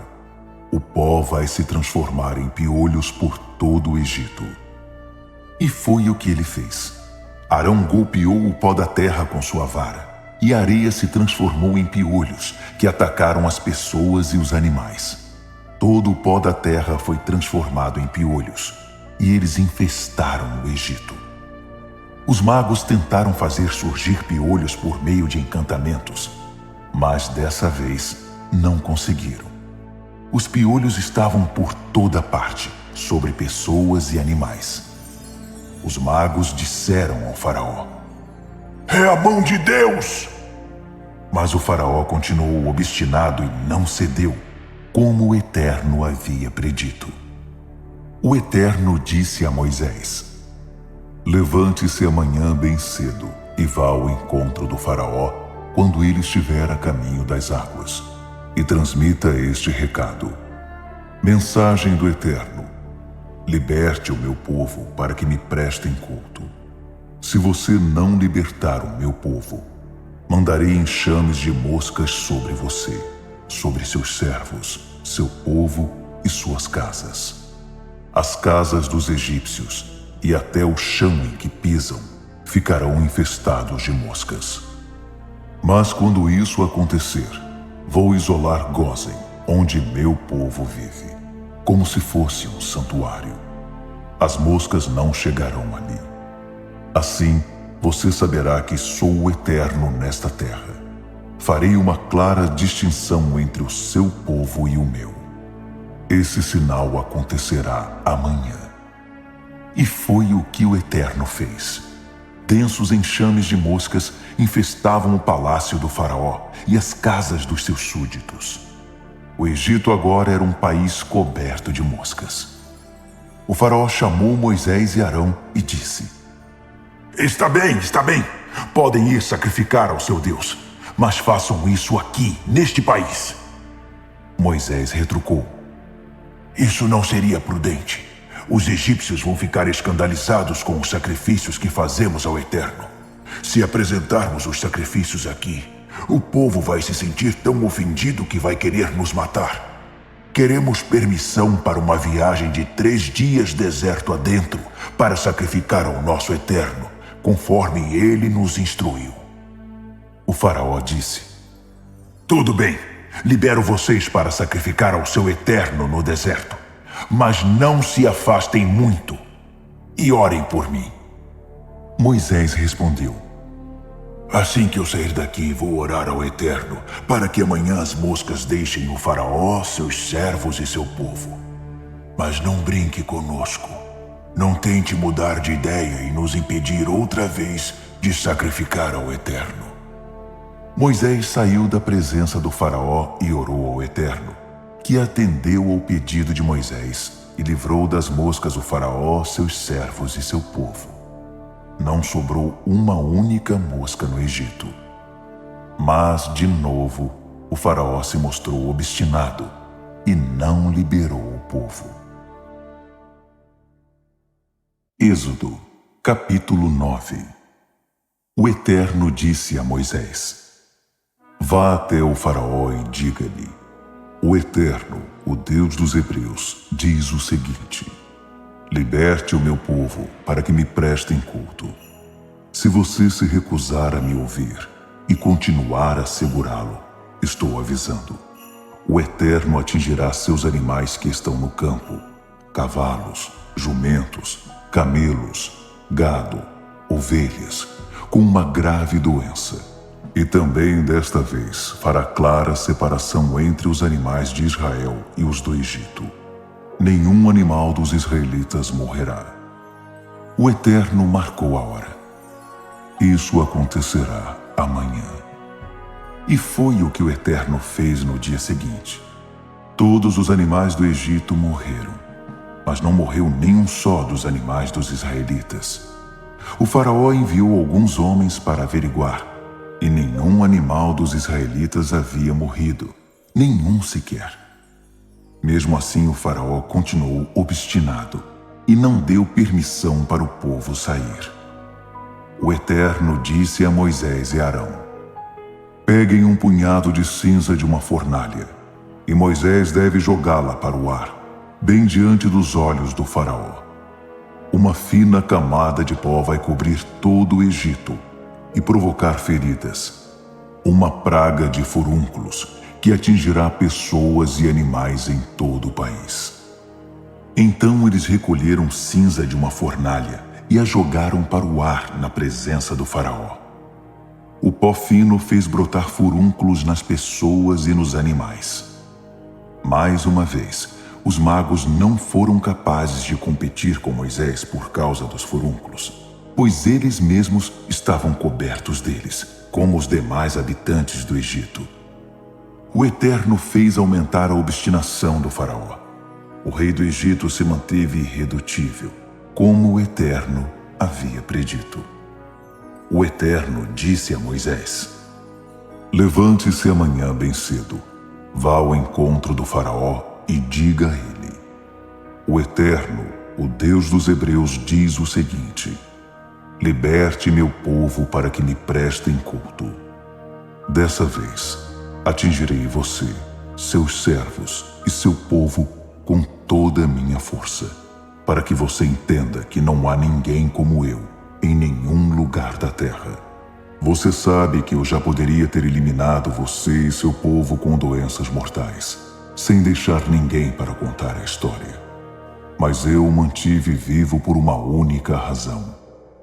O pó vai se transformar em piolhos por todo o Egito. E foi o que ele fez. Arão golpeou o pó da terra com sua vara, e a areia se transformou em piolhos, que atacaram as pessoas e os animais. Todo o pó da terra foi transformado em piolhos, e eles infestaram o Egito. Os magos tentaram fazer surgir piolhos por meio de encantamentos, mas dessa vez não conseguiram. Os piolhos estavam por toda parte, sobre pessoas e animais. Os magos disseram ao faraó: É a mão de Deus! Mas o faraó continuou obstinado e não cedeu, como o Eterno havia predito. O Eterno disse a Moisés: Levante-se amanhã bem cedo e vá ao encontro do faraó quando ele estiver a caminho das águas, e transmita este recado: Mensagem do Eterno: liberte o meu povo para que me prestem culto. Se você não libertar o meu povo, mandarei enxames de moscas sobre você, sobre seus servos, seu povo e suas casas. As casas dos egípcios e até o chão em que pisam ficarão infestados de moscas. Mas quando isso acontecer, vou isolar Gósen, onde meu povo vive, como se fosse um santuário. As moscas não chegarão ali. Assim, você saberá que sou o Eterno nesta terra. Farei uma clara distinção entre o seu povo e o meu. Esse sinal acontecerá amanhã. E foi o que o Eterno fez. Densos enxames de moscas infestavam o palácio do faraó e as casas dos seus súditos. O Egito agora era um país coberto de moscas. O faraó chamou Moisés e Arão e disse: Está bem, podem ir sacrificar ao seu Deus, mas façam isso aqui, neste país. Moisés retrucou: Isso não seria prudente. Os egípcios vão ficar escandalizados com os sacrifícios que fazemos ao Eterno. Se apresentarmos os sacrifícios aqui, o povo vai se sentir tão ofendido que vai querer nos matar. Queremos permissão para uma viagem de 3 dias deserto adentro para sacrificar ao nosso Eterno, conforme ele nos instruiu. O faraó disse: Tudo bem, libero vocês para sacrificar ao seu Eterno no deserto. Mas não se afastem muito e orem por mim. Moisés respondeu: Assim que eu sair daqui, vou orar ao Eterno, para que amanhã as moscas deixem o faraó, seus servos e seu povo. Mas não brinque conosco. Não tente mudar de ideia e nos impedir outra vez de sacrificar ao Eterno. Moisés saiu da presença do faraó e orou ao Eterno, que atendeu ao pedido de Moisés e livrou das moscas o faraó, seus servos e seu povo. Não sobrou uma única mosca no Egito. Mas, de novo, o faraó se mostrou obstinado e não liberou o povo. Êxodo, capítulo 9. O Eterno disse a Moisés: Vá até o faraó e diga-lhe: O Eterno, o Deus dos Hebreus, diz o seguinte: liberte o meu povo para que me prestem culto. Se você se recusar a me ouvir e continuar a segurá-lo, estou avisando, o Eterno atingirá seus animais que estão no campo, cavalos, jumentos, camelos, gado, ovelhas, com uma grave doença. E também desta vez fará clara separação entre os animais de Israel e os do Egito. Nenhum animal dos israelitas morrerá. O Eterno marcou a hora. Isso acontecerá amanhã. E foi o que o Eterno fez no dia seguinte. Todos os animais do Egito morreram, mas não morreu nenhum só dos animais dos israelitas. O faraó enviou alguns homens para averiguar, e nenhum animal dos israelitas havia morrido, nenhum sequer. Mesmo assim, o faraó continuou obstinado e não deu permissão para o povo sair. O Eterno disse a Moisés e Arão: Peguem um punhado de cinza de uma fornalha, e Moisés deve jogá-la para o ar, bem diante dos olhos do faraó. Uma fina camada de pó vai cobrir todo o Egito e provocar feridas, uma praga de furúnculos que atingirá pessoas e animais em todo o país. Então eles recolheram cinza de uma fornalha e a jogaram para o ar na presença do faraó. O pó fino fez brotar furúnculos nas pessoas e nos animais. Mais uma vez, os magos não foram capazes de competir com Moisés por causa dos furúnculos, pois eles mesmos estavam cobertos deles, como os demais habitantes do Egito. O Eterno fez aumentar a obstinação do faraó. O rei do Egito se manteve irredutível, como o Eterno havia predito. O Eterno disse a Moisés: Levante-se amanhã bem cedo, vá ao encontro do faraó e diga a ele: O Eterno, o Deus dos Hebreus, diz o seguinte: liberte meu povo para que me prestem culto. Dessa vez, atingirei você, seus servos e seu povo com toda a minha força, para que você entenda que não há ninguém como eu em nenhum lugar da terra. Você sabe que eu já poderia ter eliminado você e seu povo com doenças mortais, sem deixar ninguém para contar a história. Mas eu o mantive vivo por uma única razão: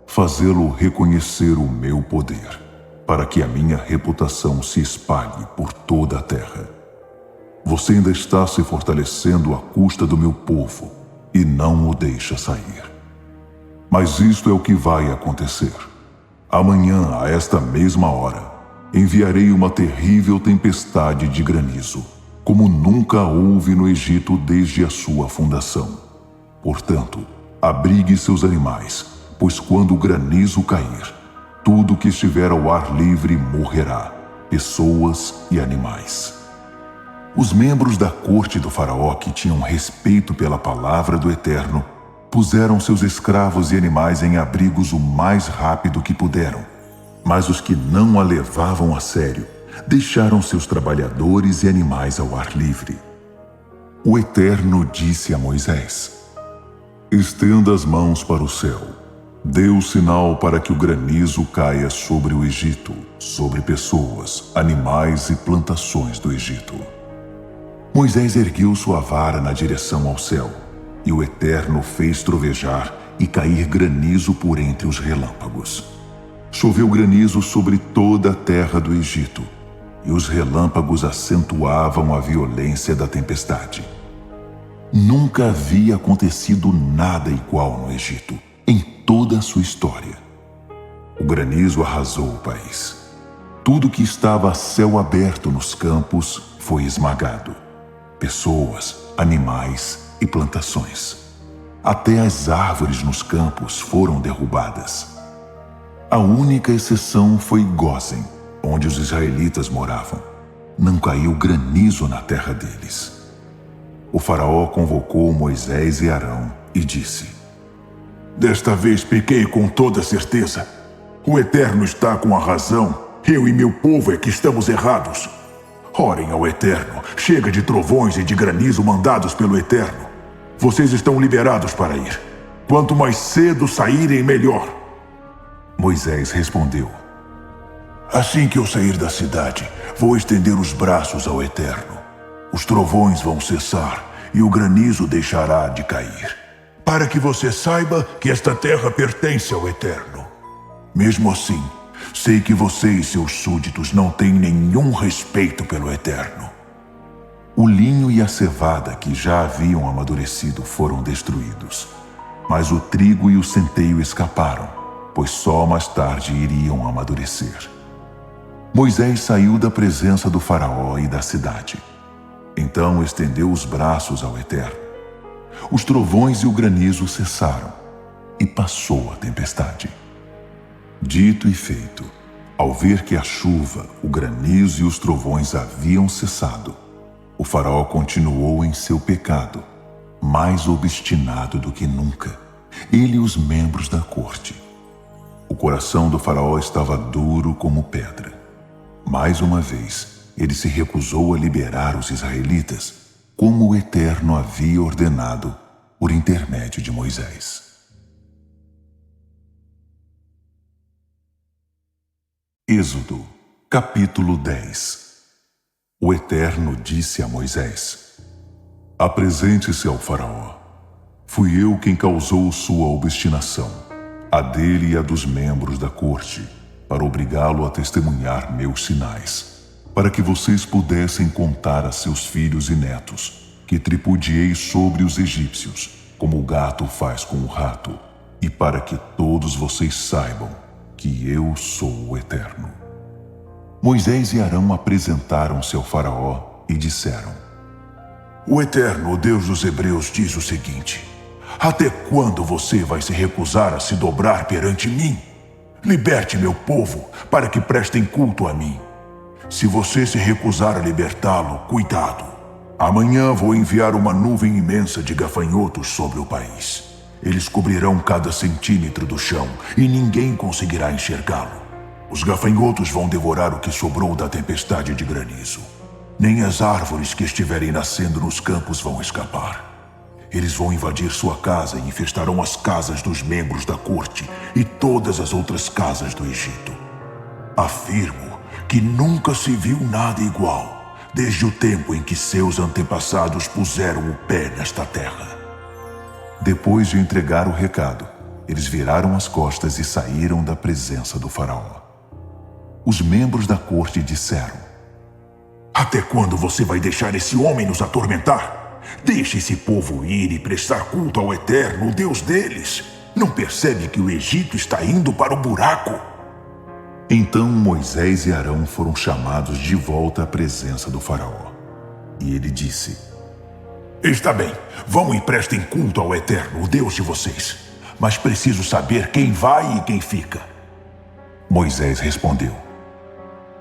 fazê-lo reconhecer o meu poder, para que a minha reputação se espalhe por toda a terra. Você ainda está se fortalecendo à custa do meu povo e não o deixa sair. Mas isto é o que vai acontecer. Amanhã, a esta mesma hora, enviarei uma terrível tempestade de granizo, como nunca houve no Egito desde a sua fundação. Portanto, abrigue seus animais, pois quando o granizo cair, tudo que estiver ao ar livre morrerá, pessoas e animais. Os membros da corte do faraó que tinham respeito pela palavra do Eterno puseram seus escravos e animais em abrigos o mais rápido que puderam. Mas os que não a levavam a sério deixaram seus trabalhadores e animais ao ar livre. O Eterno disse a Moisés: Estenda as mãos para o céu Dê o sinal para que o granizo caia sobre o Egito, sobre pessoas, animais e plantações do Egito. Moisés ergueu sua vara na direção ao céu, e o Eterno fez trovejar e cair granizo por entre os relâmpagos. Choveu granizo sobre toda a terra do Egito, e os relâmpagos acentuavam a violência da tempestade. Nunca havia acontecido nada igual no Egito, em toda a sua história. O granizo arrasou o país. Tudo que estava a céu aberto nos campos foi esmagado. Pessoas, animais e plantações. Até as árvores nos campos foram derrubadas. A única exceção foi Gósen, onde os israelitas moravam. Não caiu granizo na terra deles. O faraó convocou Moisés e Arão e disse: Desta vez pequei com toda certeza. O Eterno está com a razão. Eu e meu povo é que estamos errados. Orem ao Eterno. Chega de trovões e de granizo mandados pelo Eterno. Vocês estão liberados para ir. Quanto mais cedo saírem, melhor. Moisés respondeu: Assim que eu sair da cidade, vou estender os braços ao Eterno. Os trovões vão cessar e o granizo deixará de cair, para que você saiba que esta terra pertence ao Eterno. Mesmo assim, sei que você e seus súditos não têm nenhum respeito pelo Eterno. O linho e a cevada que já haviam amadurecido foram destruídos, mas o trigo e o centeio escaparam, pois só mais tarde iriam amadurecer. Moisés saiu da presença do faraó e da cidade. Então estendeu os braços ao Eterno. Os trovões e o granizo cessaram, e passou a tempestade. Dito e feito, ao ver que a chuva, o granizo e os trovões haviam cessado, o faraó continuou em seu pecado, mais obstinado do que nunca, ele e os membros da corte. O coração do faraó estava duro como pedra. Mais uma vez, ele se recusou a liberar os israelitas, como o Eterno havia ordenado por intermédio de Moisés. Êxodo, capítulo 10. O Eterno disse a Moisés: Apresente-se ao faraó. Fui eu quem causou sua obstinação, a dele e a dos membros da corte, para obrigá-lo a testemunhar meus sinais, para que vocês pudessem contar a seus filhos e netos, que tripudiei sobre os egípcios, como o gato faz com o rato, e para que todos vocês saibam que eu sou o Eterno. Moisés e Arão apresentaram-se ao faraó e disseram: O Eterno, o Deus dos Hebreus, diz o seguinte: Até quando você vai se recusar a se dobrar perante mim? Liberte meu povo, para que prestem culto a mim. Se você se recusar a libertá-lo, cuidado. Amanhã vou enviar uma nuvem imensa de gafanhotos sobre o país. Eles cobrirão cada centímetro do chão e ninguém conseguirá enxergá-lo. Os gafanhotos vão devorar o que sobrou da tempestade de granizo. Nem as árvores que estiverem nascendo nos campos vão escapar. Eles vão invadir sua casa e infestarão as casas dos membros da corte e todas as outras casas do Egito. Afirmo que nunca se viu nada igual, desde o tempo em que seus antepassados puseram o pé nesta terra. Depois de entregar o recado, eles viraram as costas e saíram da presença do faraó. Os membros da corte disseram: Até quando você vai deixar esse homem nos atormentar? Deixe esse povo ir e prestar culto ao Eterno, o Deus deles. Não percebe que o Egito está indo para o buraco? Então Moisés e Arão foram chamados de volta à presença do faraó. E ele disse: Está bem, vão e prestem culto ao Eterno, o Deus de vocês. Mas preciso saber quem vai e quem fica. Moisés respondeu: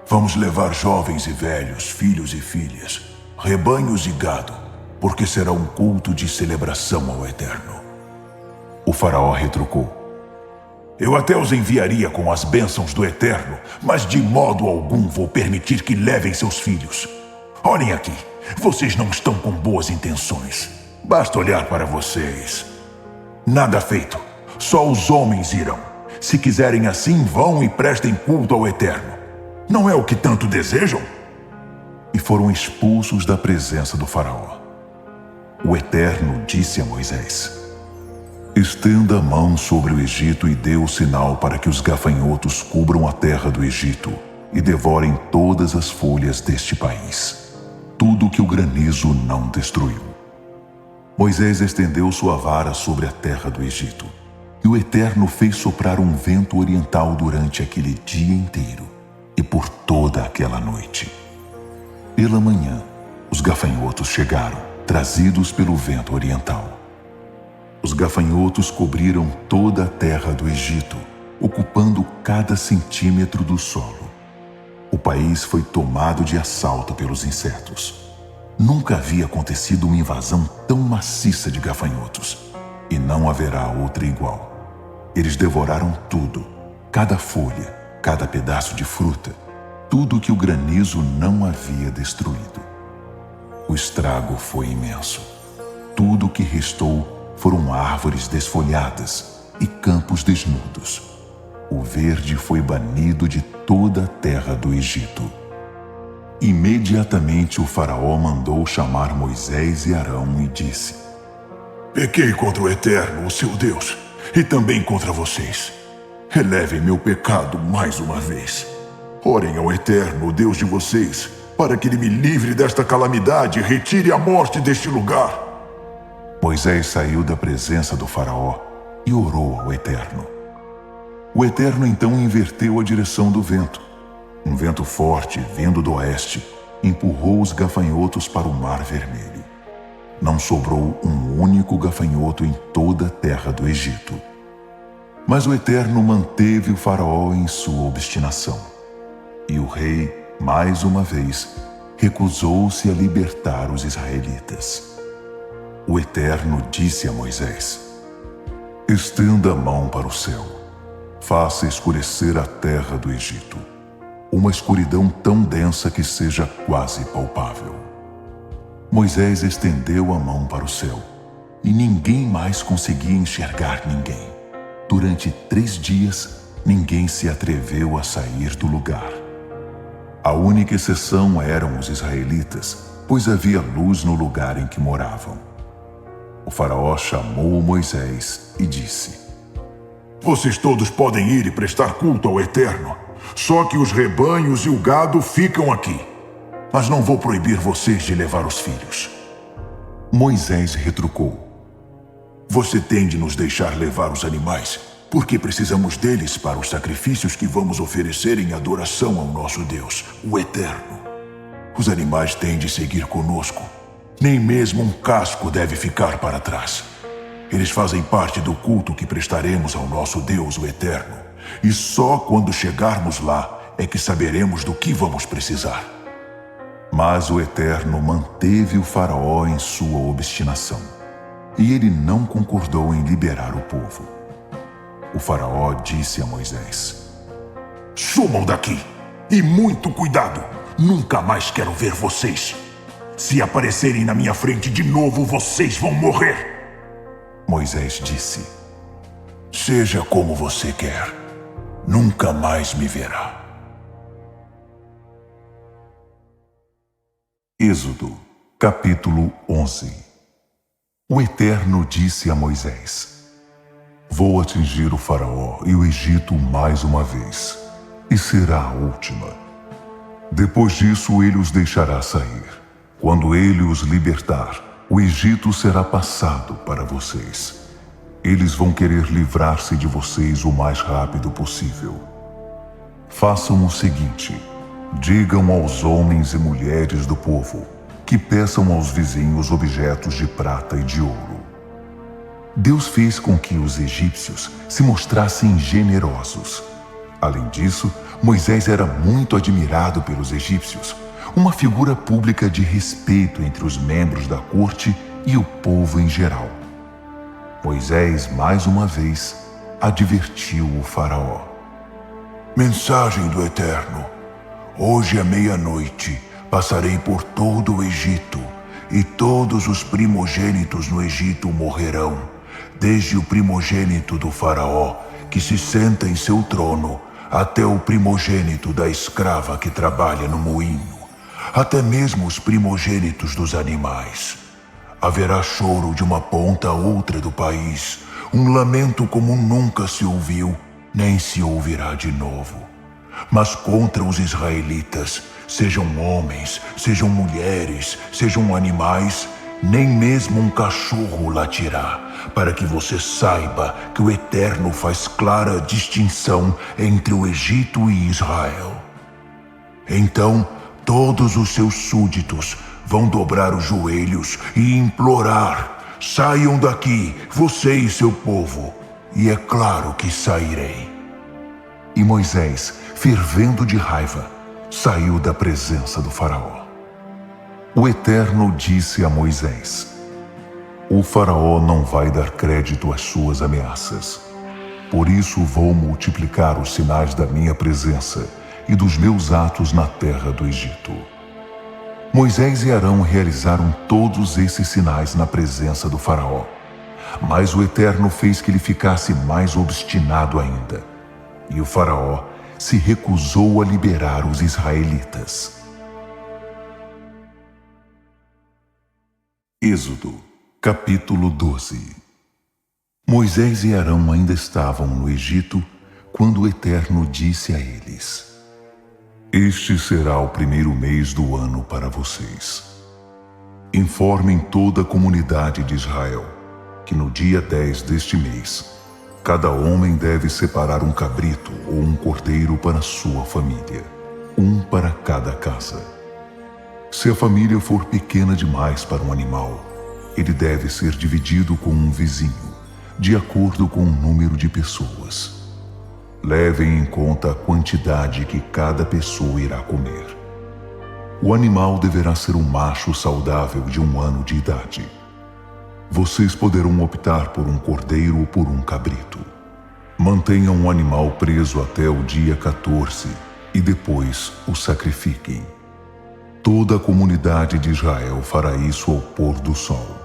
Vamos levar jovens e velhos, filhos e filhas, rebanhos e gado, porque será um culto de celebração ao Eterno. O faraó retrucou: Eu até os enviaria com as bênçãos do Eterno, mas de modo algum vou permitir que levem seus filhos. Olhem aqui, vocês não estão com boas intenções. Basta olhar para vocês. Nada feito. Só os homens irão. Se quiserem assim, vão e prestem culto ao Eterno. Não é o que tanto desejam? E foram expulsos da presença do faraó. O Eterno disse a Moisés: estenda a mão sobre o Egito e dê o sinal para que os gafanhotos cubram a terra do Egito e devorem todas as folhas deste país, tudo que o granizo não destruiu. Moisés estendeu sua vara sobre a terra do Egito, e o Eterno fez soprar um vento oriental durante aquele dia inteiro e por toda aquela noite. Pela manhã, os gafanhotos chegaram, trazidos pelo vento oriental. Os gafanhotos cobriram toda a terra do Egito, ocupando cada centímetro do solo. O país foi tomado de assalto pelos insetos. Nunca havia acontecido uma invasão tão maciça de gafanhotos, e não haverá outra igual. Eles devoraram tudo, cada folha, cada pedaço de fruta, tudo que o granizo não havia destruído. O estrago foi imenso. Tudo o que restou foram árvores desfolhadas e campos desnudos. O verde foi banido de toda a terra do Egito. Imediatamente o faraó mandou chamar Moisés e Arão e disse: pequei contra o Eterno, o seu Deus, e também contra vocês. Relevem meu pecado mais uma vez. Orem ao Eterno, o Deus de vocês, para que ele me livre desta calamidade e retire a morte deste lugar. Moisés saiu da presença do faraó e orou ao Eterno. O Eterno então inverteu a direção do vento. Um vento forte, vindo do oeste, empurrou os gafanhotos para o Mar Vermelho. Não sobrou um único gafanhoto em toda a terra do Egito. Mas o Eterno manteve o faraó em sua obstinação. E o rei, mais uma vez, recusou-se a libertar os israelitas. O Eterno disse a Moisés: estenda a mão para o céu, faça escurecer a terra do Egito, uma escuridão tão densa que seja quase palpável. Moisés estendeu a mão para o céu, e ninguém mais conseguia enxergar ninguém. Durante 3 dias, ninguém se atreveu a sair do lugar. A única exceção eram os israelitas, pois havia luz no lugar em que moravam. O faraó chamou Moisés e disse: vocês todos podem ir e prestar culto ao Eterno, só que os rebanhos e o gado ficam aqui. Mas não vou proibir vocês de levar os filhos. Moisés retrucou: você tem de nos deixar levar os animais, porque precisamos deles para os sacrifícios que vamos oferecer em adoração ao nosso Deus, o Eterno. Os animais têm de seguir conosco. Nem mesmo um casco deve ficar para trás. Eles fazem parte do culto que prestaremos ao nosso Deus, o Eterno. E só quando chegarmos lá é que saberemos do que vamos precisar. Mas o Eterno manteve o faraó em sua obstinação, e ele não concordou em liberar o povo. O faraó disse a Moisés: sumam daqui, e muito cuidado, nunca mais quero ver vocês. Se aparecerem na minha frente de novo, vocês vão morrer. Moisés disse: seja como você quer, nunca mais me verá. Êxodo, capítulo 11. O Eterno disse a Moisés: vou atingir o faraó e o Egito mais uma vez, e será a última. Depois disso ele os deixará sair. Quando ele os libertar, o Egito será passado para vocês. Eles vão querer livrar-se de vocês o mais rápido possível. Façam o seguinte: digam aos homens e mulheres do povo que peçam aos vizinhos objetos de prata e de ouro. Deus fez com que os egípcios se mostrassem generosos. Além disso, Moisés era muito admirado pelos egípcios, uma figura pública de respeito entre os membros da corte e o povo em geral. Moisés, mais uma vez, advertiu o faraó: mensagem do Eterno. Hoje à meia-noite passarei por todo o Egito, e todos os primogênitos no Egito morrerão, desde o primogênito do faraó, que se senta em seu trono, até o primogênito da escrava que trabalha no moinho, até mesmo os primogênitos dos animais. Haverá choro de uma ponta a outra do país, um lamento como nunca se ouviu, nem se ouvirá de novo. Mas contra os israelitas, sejam homens, sejam mulheres, sejam animais, nem mesmo um cachorro latirá, para que você saiba que o Eterno faz clara distinção entre o Egito e Israel. Então, todos os seus súditos vão dobrar os joelhos e implorar: saiam daqui, você e seu povo. E é claro que sairei. E Moisés, fervendo de raiva, saiu da presença do faraó. O Eterno disse a Moisés: o faraó não vai dar crédito às suas ameaças. Por isso vou multiplicar os sinais da minha presença e dos meus atos na terra do Egito. Moisés e Arão realizaram todos esses sinais na presença do faraó. Mas o Eterno fez que ele ficasse mais obstinado ainda. E o faraó se recusou a liberar os israelitas. Êxodo, capítulo 12. Moisés e Arão ainda estavam no Egito quando o Eterno disse a eles: este será o primeiro mês do ano para vocês. Informem toda a comunidade de Israel que no dia 10 deste mês, cada homem deve separar um cabrito ou um cordeiro para sua família, um para cada casa. Se a família for pequena demais para um animal, ele deve ser dividido com um vizinho, de acordo com o número de pessoas. Levem em conta a quantidade que cada pessoa irá comer. O animal deverá ser um macho saudável de 1 ano de idade. Vocês poderão optar por um cordeiro ou por um cabrito. Mantenham o animal preso até o dia 14 e depois o sacrifiquem. Toda a comunidade de Israel fará isso ao pôr do sol.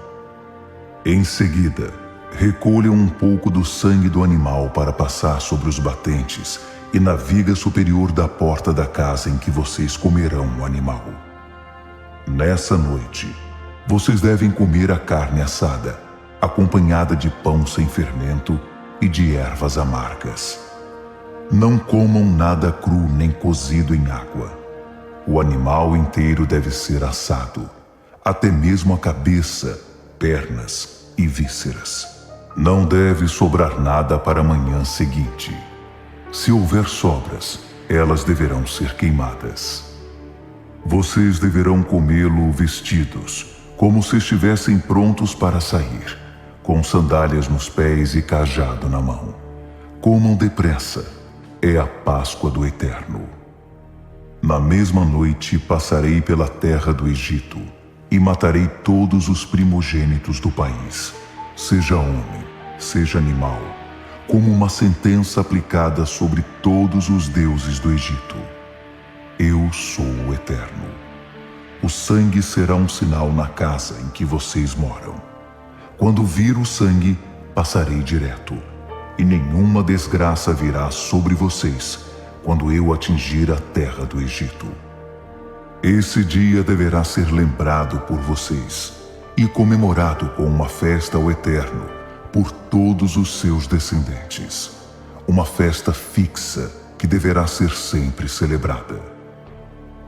Em seguida, recolham um pouco do sangue do animal para passar sobre os batentes e na viga superior da porta da casa em que vocês comerão o animal. Nessa noite, vocês devem comer a carne assada, acompanhada de pão sem fermento e de ervas amargas. Não comam nada cru nem cozido em água. O animal inteiro deve ser assado, até mesmo a cabeça, pernas e vísceras. Não deve sobrar nada para a manhã seguinte. Se houver sobras, elas deverão ser queimadas. Vocês deverão comê-lo vestidos, como se estivessem prontos para sair, com sandálias nos pés e cajado na mão. Comam depressa, é a Páscoa do Eterno. Na mesma noite passarei pela terra do Egito e matarei todos os primogênitos do país, seja homem, seja animal, como uma sentença aplicada sobre todos os deuses do Egito. Eu sou o Eterno. O sangue será um sinal na casa em que vocês moram. Quando vir o sangue, passarei direto, e nenhuma desgraça virá sobre vocês quando eu atingir a terra do Egito. Esse dia deverá ser lembrado por vocês e comemorado com uma festa ao Eterno por todos os seus descendentes. Uma festa fixa que deverá ser sempre celebrada.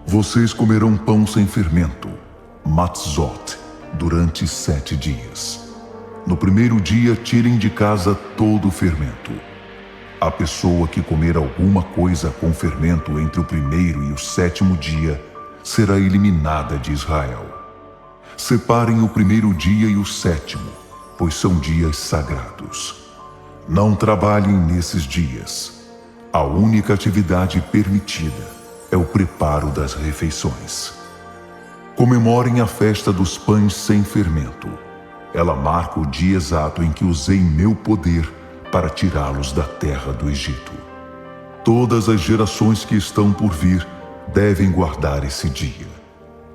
Vocês comerão pão sem fermento, matzot, durante 7 dias. No primeiro dia, tirem de casa todo o fermento. A pessoa que comer alguma coisa com fermento entre o primeiro e o 7º dia será eliminada de Israel. Separem o primeiro dia e o 7º, pois são dias sagrados. Não trabalhem nesses dias. A única atividade permitida é o preparo das refeições. Comemorem a festa dos pães sem fermento. Ela marca o dia exato em que usei meu poder para tirá-los da terra do Egito. Todas as gerações que estão por vir devem guardar esse dia.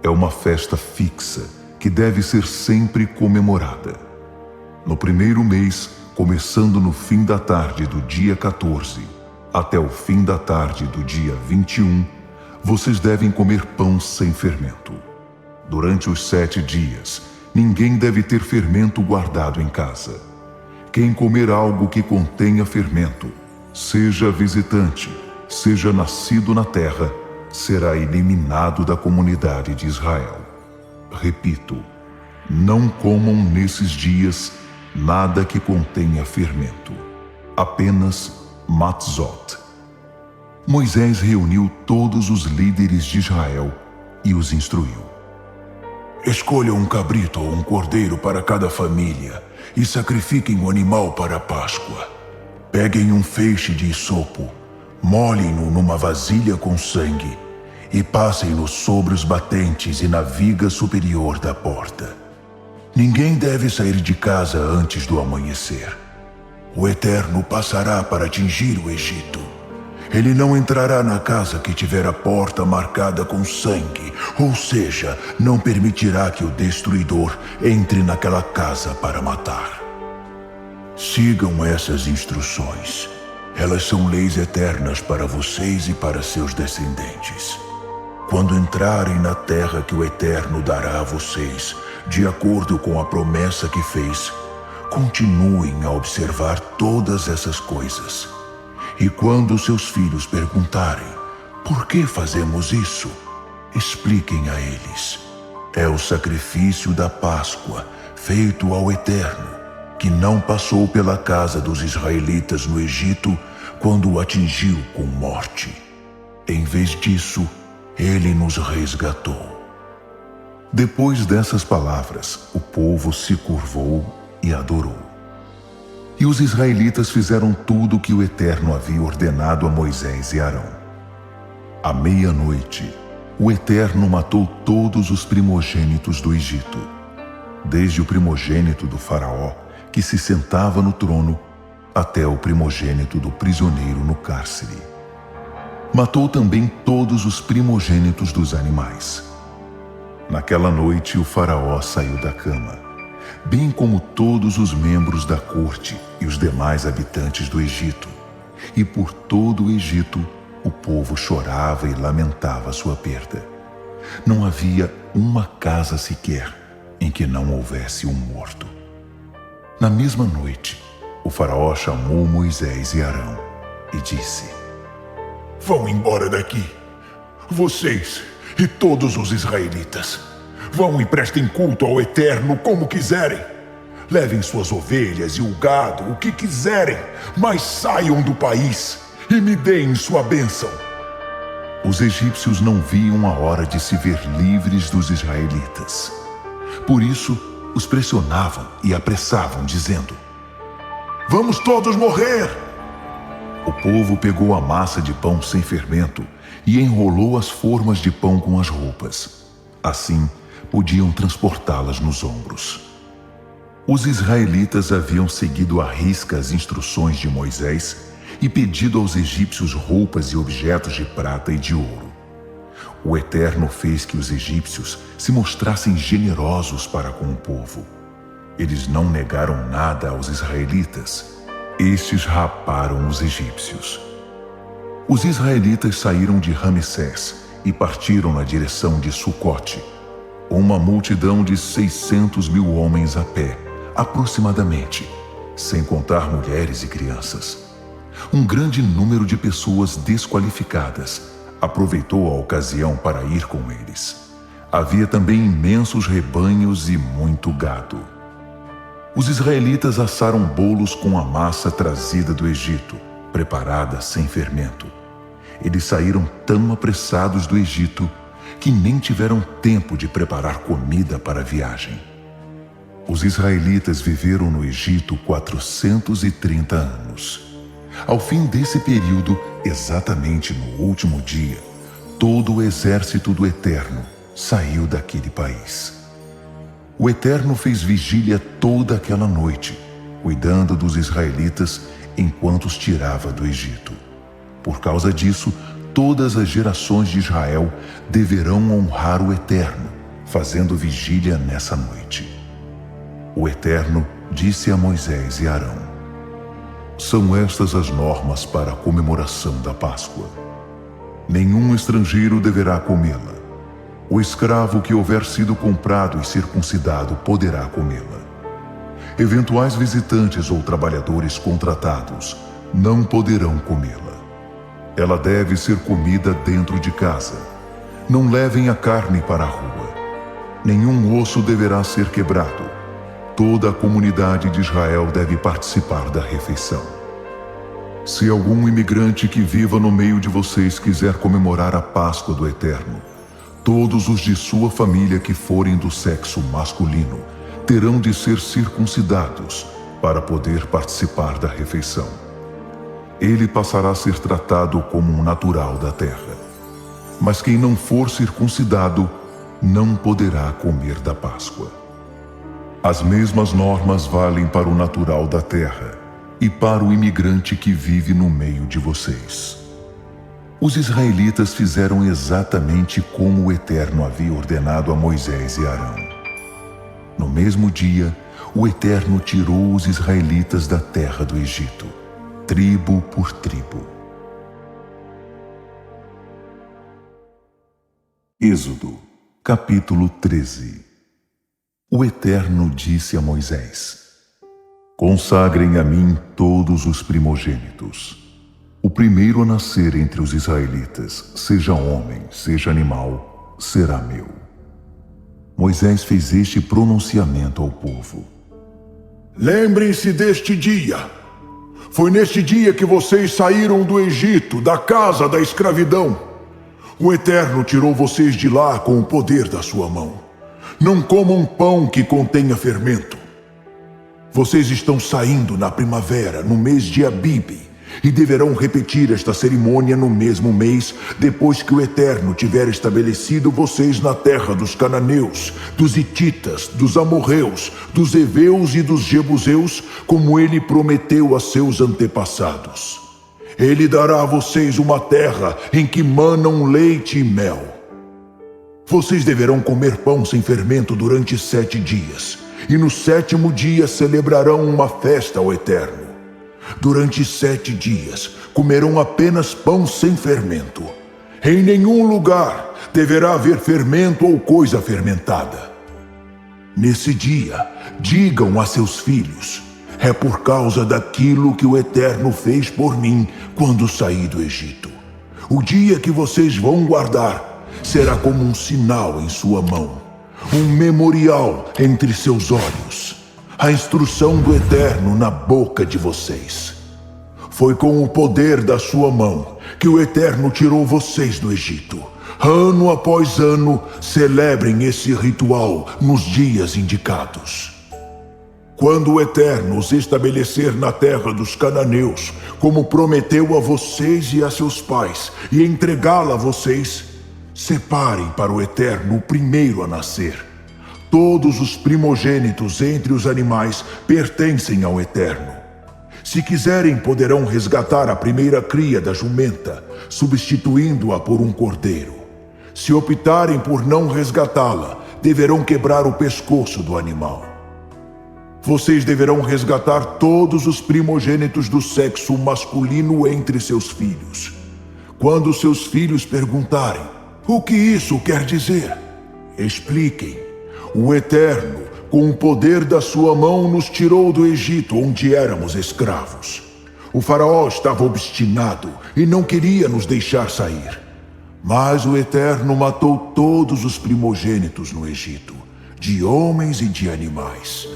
É uma festa fixa que deve ser sempre comemorada. No primeiro mês, começando no fim da tarde do dia 14 até o fim da tarde do dia 21, vocês devem comer pão sem fermento. Durante os 7 dias, ninguém deve ter fermento guardado em casa. Quem comer algo que contenha fermento, seja visitante, seja nascido na terra, será eliminado da comunidade de Israel. Repito, não comam nesses dias nada que contenha fermento, apenas matzot. Moisés reuniu todos os líderes de Israel e os instruiu. Escolham um cabrito ou um cordeiro para cada família e sacrifiquem o animal para a Páscoa. Peguem um feixe de isopo, molhem-no numa vasilha com sangue e passem-no sobre os batentes e na viga superior da porta. Ninguém deve sair de casa antes do amanhecer. O Eterno passará para atingir o Egito. Ele não entrará na casa que tiver a porta marcada com sangue, ou seja, não permitirá que o destruidor entre naquela casa para matar. Sigam essas instruções. Elas são leis eternas para vocês e para seus descendentes. Quando entrarem na terra que o Eterno dará a vocês, de acordo com a promessa que fez, continuem a observar todas essas coisas. E quando seus filhos perguntarem, por que fazemos isso? Expliquem a eles. É o sacrifício da Páscoa, feito ao Eterno, que não passou pela casa dos israelitas no Egito quando o atingiu com morte. Em vez disso, ele nos resgatou. Depois dessas palavras, o povo se curvou e adorou. E os israelitas fizeram tudo o que o Eterno havia ordenado a Moisés e Arão. À meia-noite, o Eterno matou todos os primogênitos do Egito, desde o primogênito do faraó, que se sentava no trono, até o primogênito do prisioneiro no cárcere. Matou também todos os primogênitos dos animais. Naquela noite, o faraó saiu da cama, bem como todos os membros da corte e os demais habitantes do Egito. E por todo o Egito, o povo chorava e lamentava sua perda. Não havia uma casa sequer em que não houvesse um morto. Na mesma noite, o faraó chamou Moisés e Arão e disse: Vão embora daqui, vocês e todos os israelitas. Vão e prestem culto ao Eterno como quiserem. Levem suas ovelhas e o gado, o que quiserem, mas saiam do país e me deem sua bênção. Os egípcios não viam a hora de se ver livres dos israelitas. Por isso, os pressionavam e apressavam, dizendo: Vamos todos morrer! O povo pegou a massa de pão sem fermento e enrolou as formas de pão com as roupas. Assim, podiam transportá-las nos ombros. Os israelitas haviam seguido à risca as instruções de Moisés e pedido aos egípcios roupas e objetos de prata e de ouro. O Eterno fez que os egípcios se mostrassem generosos para com o povo. Eles não negaram nada aos israelitas. Estes raparam os egípcios. Os israelitas saíram de Ramessés e partiram na direção de Sucote. Uma multidão de 600.000 homens a pé, aproximadamente, sem contar mulheres e crianças. Um grande número de pessoas desqualificadas aproveitou a ocasião para ir com eles. Havia também imensos rebanhos e muito gado. Os israelitas assaram bolos com a massa trazida do Egito, preparada sem fermento. Eles saíram tão apressados do Egito que nem tiveram tempo de preparar comida para a viagem. Os israelitas viveram no Egito 430 anos. Ao fim desse período, exatamente no último dia, todo o exército do Eterno saiu daquele país. O Eterno fez vigília toda aquela noite, cuidando dos israelitas enquanto os tirava do Egito. Por causa disso, todas as gerações de Israel deverão honrar o Eterno, fazendo vigília nessa noite. O Eterno disse a Moisés e Arão: São estas as normas para a comemoração da Páscoa. Nenhum estrangeiro deverá comê-la. O escravo que houver sido comprado e circuncidado poderá comê-la. Eventuais visitantes ou trabalhadores contratados não poderão comê-la. Ela deve ser comida dentro de casa. Não levem a carne para a rua. Nenhum osso deverá ser quebrado. Toda a comunidade de Israel deve participar da refeição. Se algum imigrante que viva no meio de vocês quiser comemorar a Páscoa do Eterno, todos os de sua família que forem do sexo masculino terão de ser circuncidados para poder participar da refeição. Ele passará a ser tratado como um natural da terra. Mas quem não for circuncidado não poderá comer da Páscoa. As mesmas normas valem para o natural da terra e para o imigrante que vive no meio de vocês. Os israelitas fizeram exatamente como o Eterno havia ordenado a Moisés e Arão. No mesmo dia, o Eterno tirou os israelitas da terra do Egito, tribo por tribo. Êxodo, capítulo 13. O Eterno disse a Moisés: Consagrem a mim todos os primogênitos. O primeiro a nascer entre os israelitas, seja homem, seja animal, será meu. Moisés fez este pronunciamento ao povo: Lembrem-se deste dia. Foi neste dia que vocês saíram do Egito, da casa da escravidão. O Eterno tirou vocês de lá com o poder da sua mão. Não comam pão que contenha fermento. Vocês estão saindo na primavera, no mês de Abibe, e deverão repetir esta cerimônia no mesmo mês, depois que o Eterno tiver estabelecido vocês na terra dos cananeus, dos hititas, dos amorreus, dos heveus e dos jebuseus, como ele prometeu a seus antepassados. Ele dará a vocês uma terra em que manam leite e mel. Vocês deverão comer pão sem fermento durante 7 dias, e no 7º dia celebrarão uma festa ao Eterno. Durante 7 dias comerão apenas pão sem fermento. Em nenhum lugar deverá haver fermento ou coisa fermentada. Nesse dia, digam a seus filhos: é por causa daquilo que o Eterno fez por mim quando saí do Egito. O dia que vocês vão guardar será como um sinal em sua mão, um memorial entre seus olhos, a instrução do Eterno na boca de vocês. Foi com o poder da sua mão que o Eterno tirou vocês do Egito. Ano após ano, celebrem esse ritual nos dias indicados. Quando o Eterno os estabelecer na terra dos cananeus, como prometeu a vocês e a seus pais, e entregá-la a vocês, separem para o Eterno o primeiro a nascer. Todos os primogênitos entre os animais pertencem ao Eterno. Se quiserem, poderão resgatar a primeira cria da jumenta, substituindo-a por um cordeiro. Se optarem por não resgatá-la, deverão quebrar o pescoço do animal. Vocês deverão resgatar todos os primogênitos do sexo masculino entre seus filhos. Quando seus filhos perguntarem: o que isso quer dizer? Expliquem: o Eterno, com o poder da sua mão, nos tirou do Egito, onde éramos escravos. O faraó estava obstinado e não queria nos deixar sair. Mas o Eterno matou todos os primogênitos no Egito, de homens e de animais.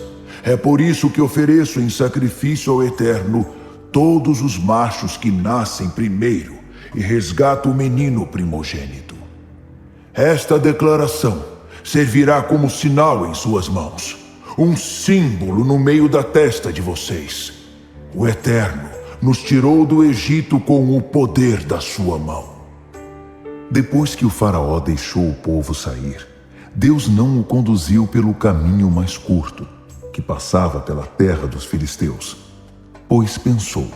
É por isso que ofereço em sacrifício ao Eterno todos os machos que nascem primeiro e resgato o menino primogênito. Esta declaração servirá como sinal em suas mãos, um símbolo no meio da testa de vocês. O Eterno nos tirou do Egito com o poder da sua mão. Depois que o faraó deixou o povo sair, Deus não o conduziu pelo caminho mais curto, que passava pela terra dos filisteus, pois pensou: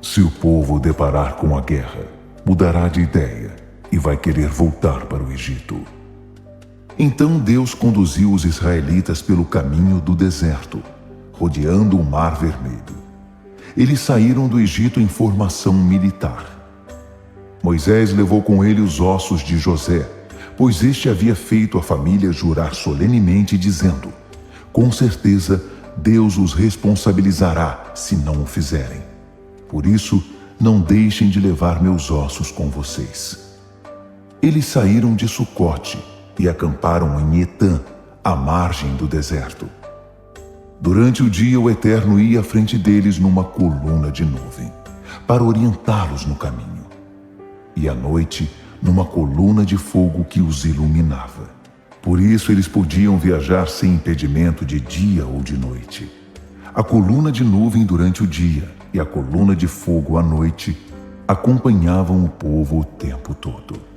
se o povo deparar com a guerra, mudará de ideia e vai querer voltar para o Egito. Então Deus conduziu os israelitas pelo caminho do deserto, rodeando o Mar Vermelho. Eles saíram do Egito em formação militar. Moisés levou com ele os ossos de José, pois este havia feito a família jurar solenemente, dizendo: com certeza Deus os responsabilizará se não o fizerem. Por isso, não deixem de levar meus ossos com vocês. Eles saíram de Sucote e acamparam em Etã, à margem do deserto. Durante o dia, o Eterno ia à frente deles numa coluna de nuvem, para orientá-los no caminho, e à noite, numa coluna de fogo que os iluminava. Por isso eles podiam viajar sem impedimento de dia ou de noite. A coluna de nuvem durante o dia e a coluna de fogo à noite acompanhavam o povo o tempo todo.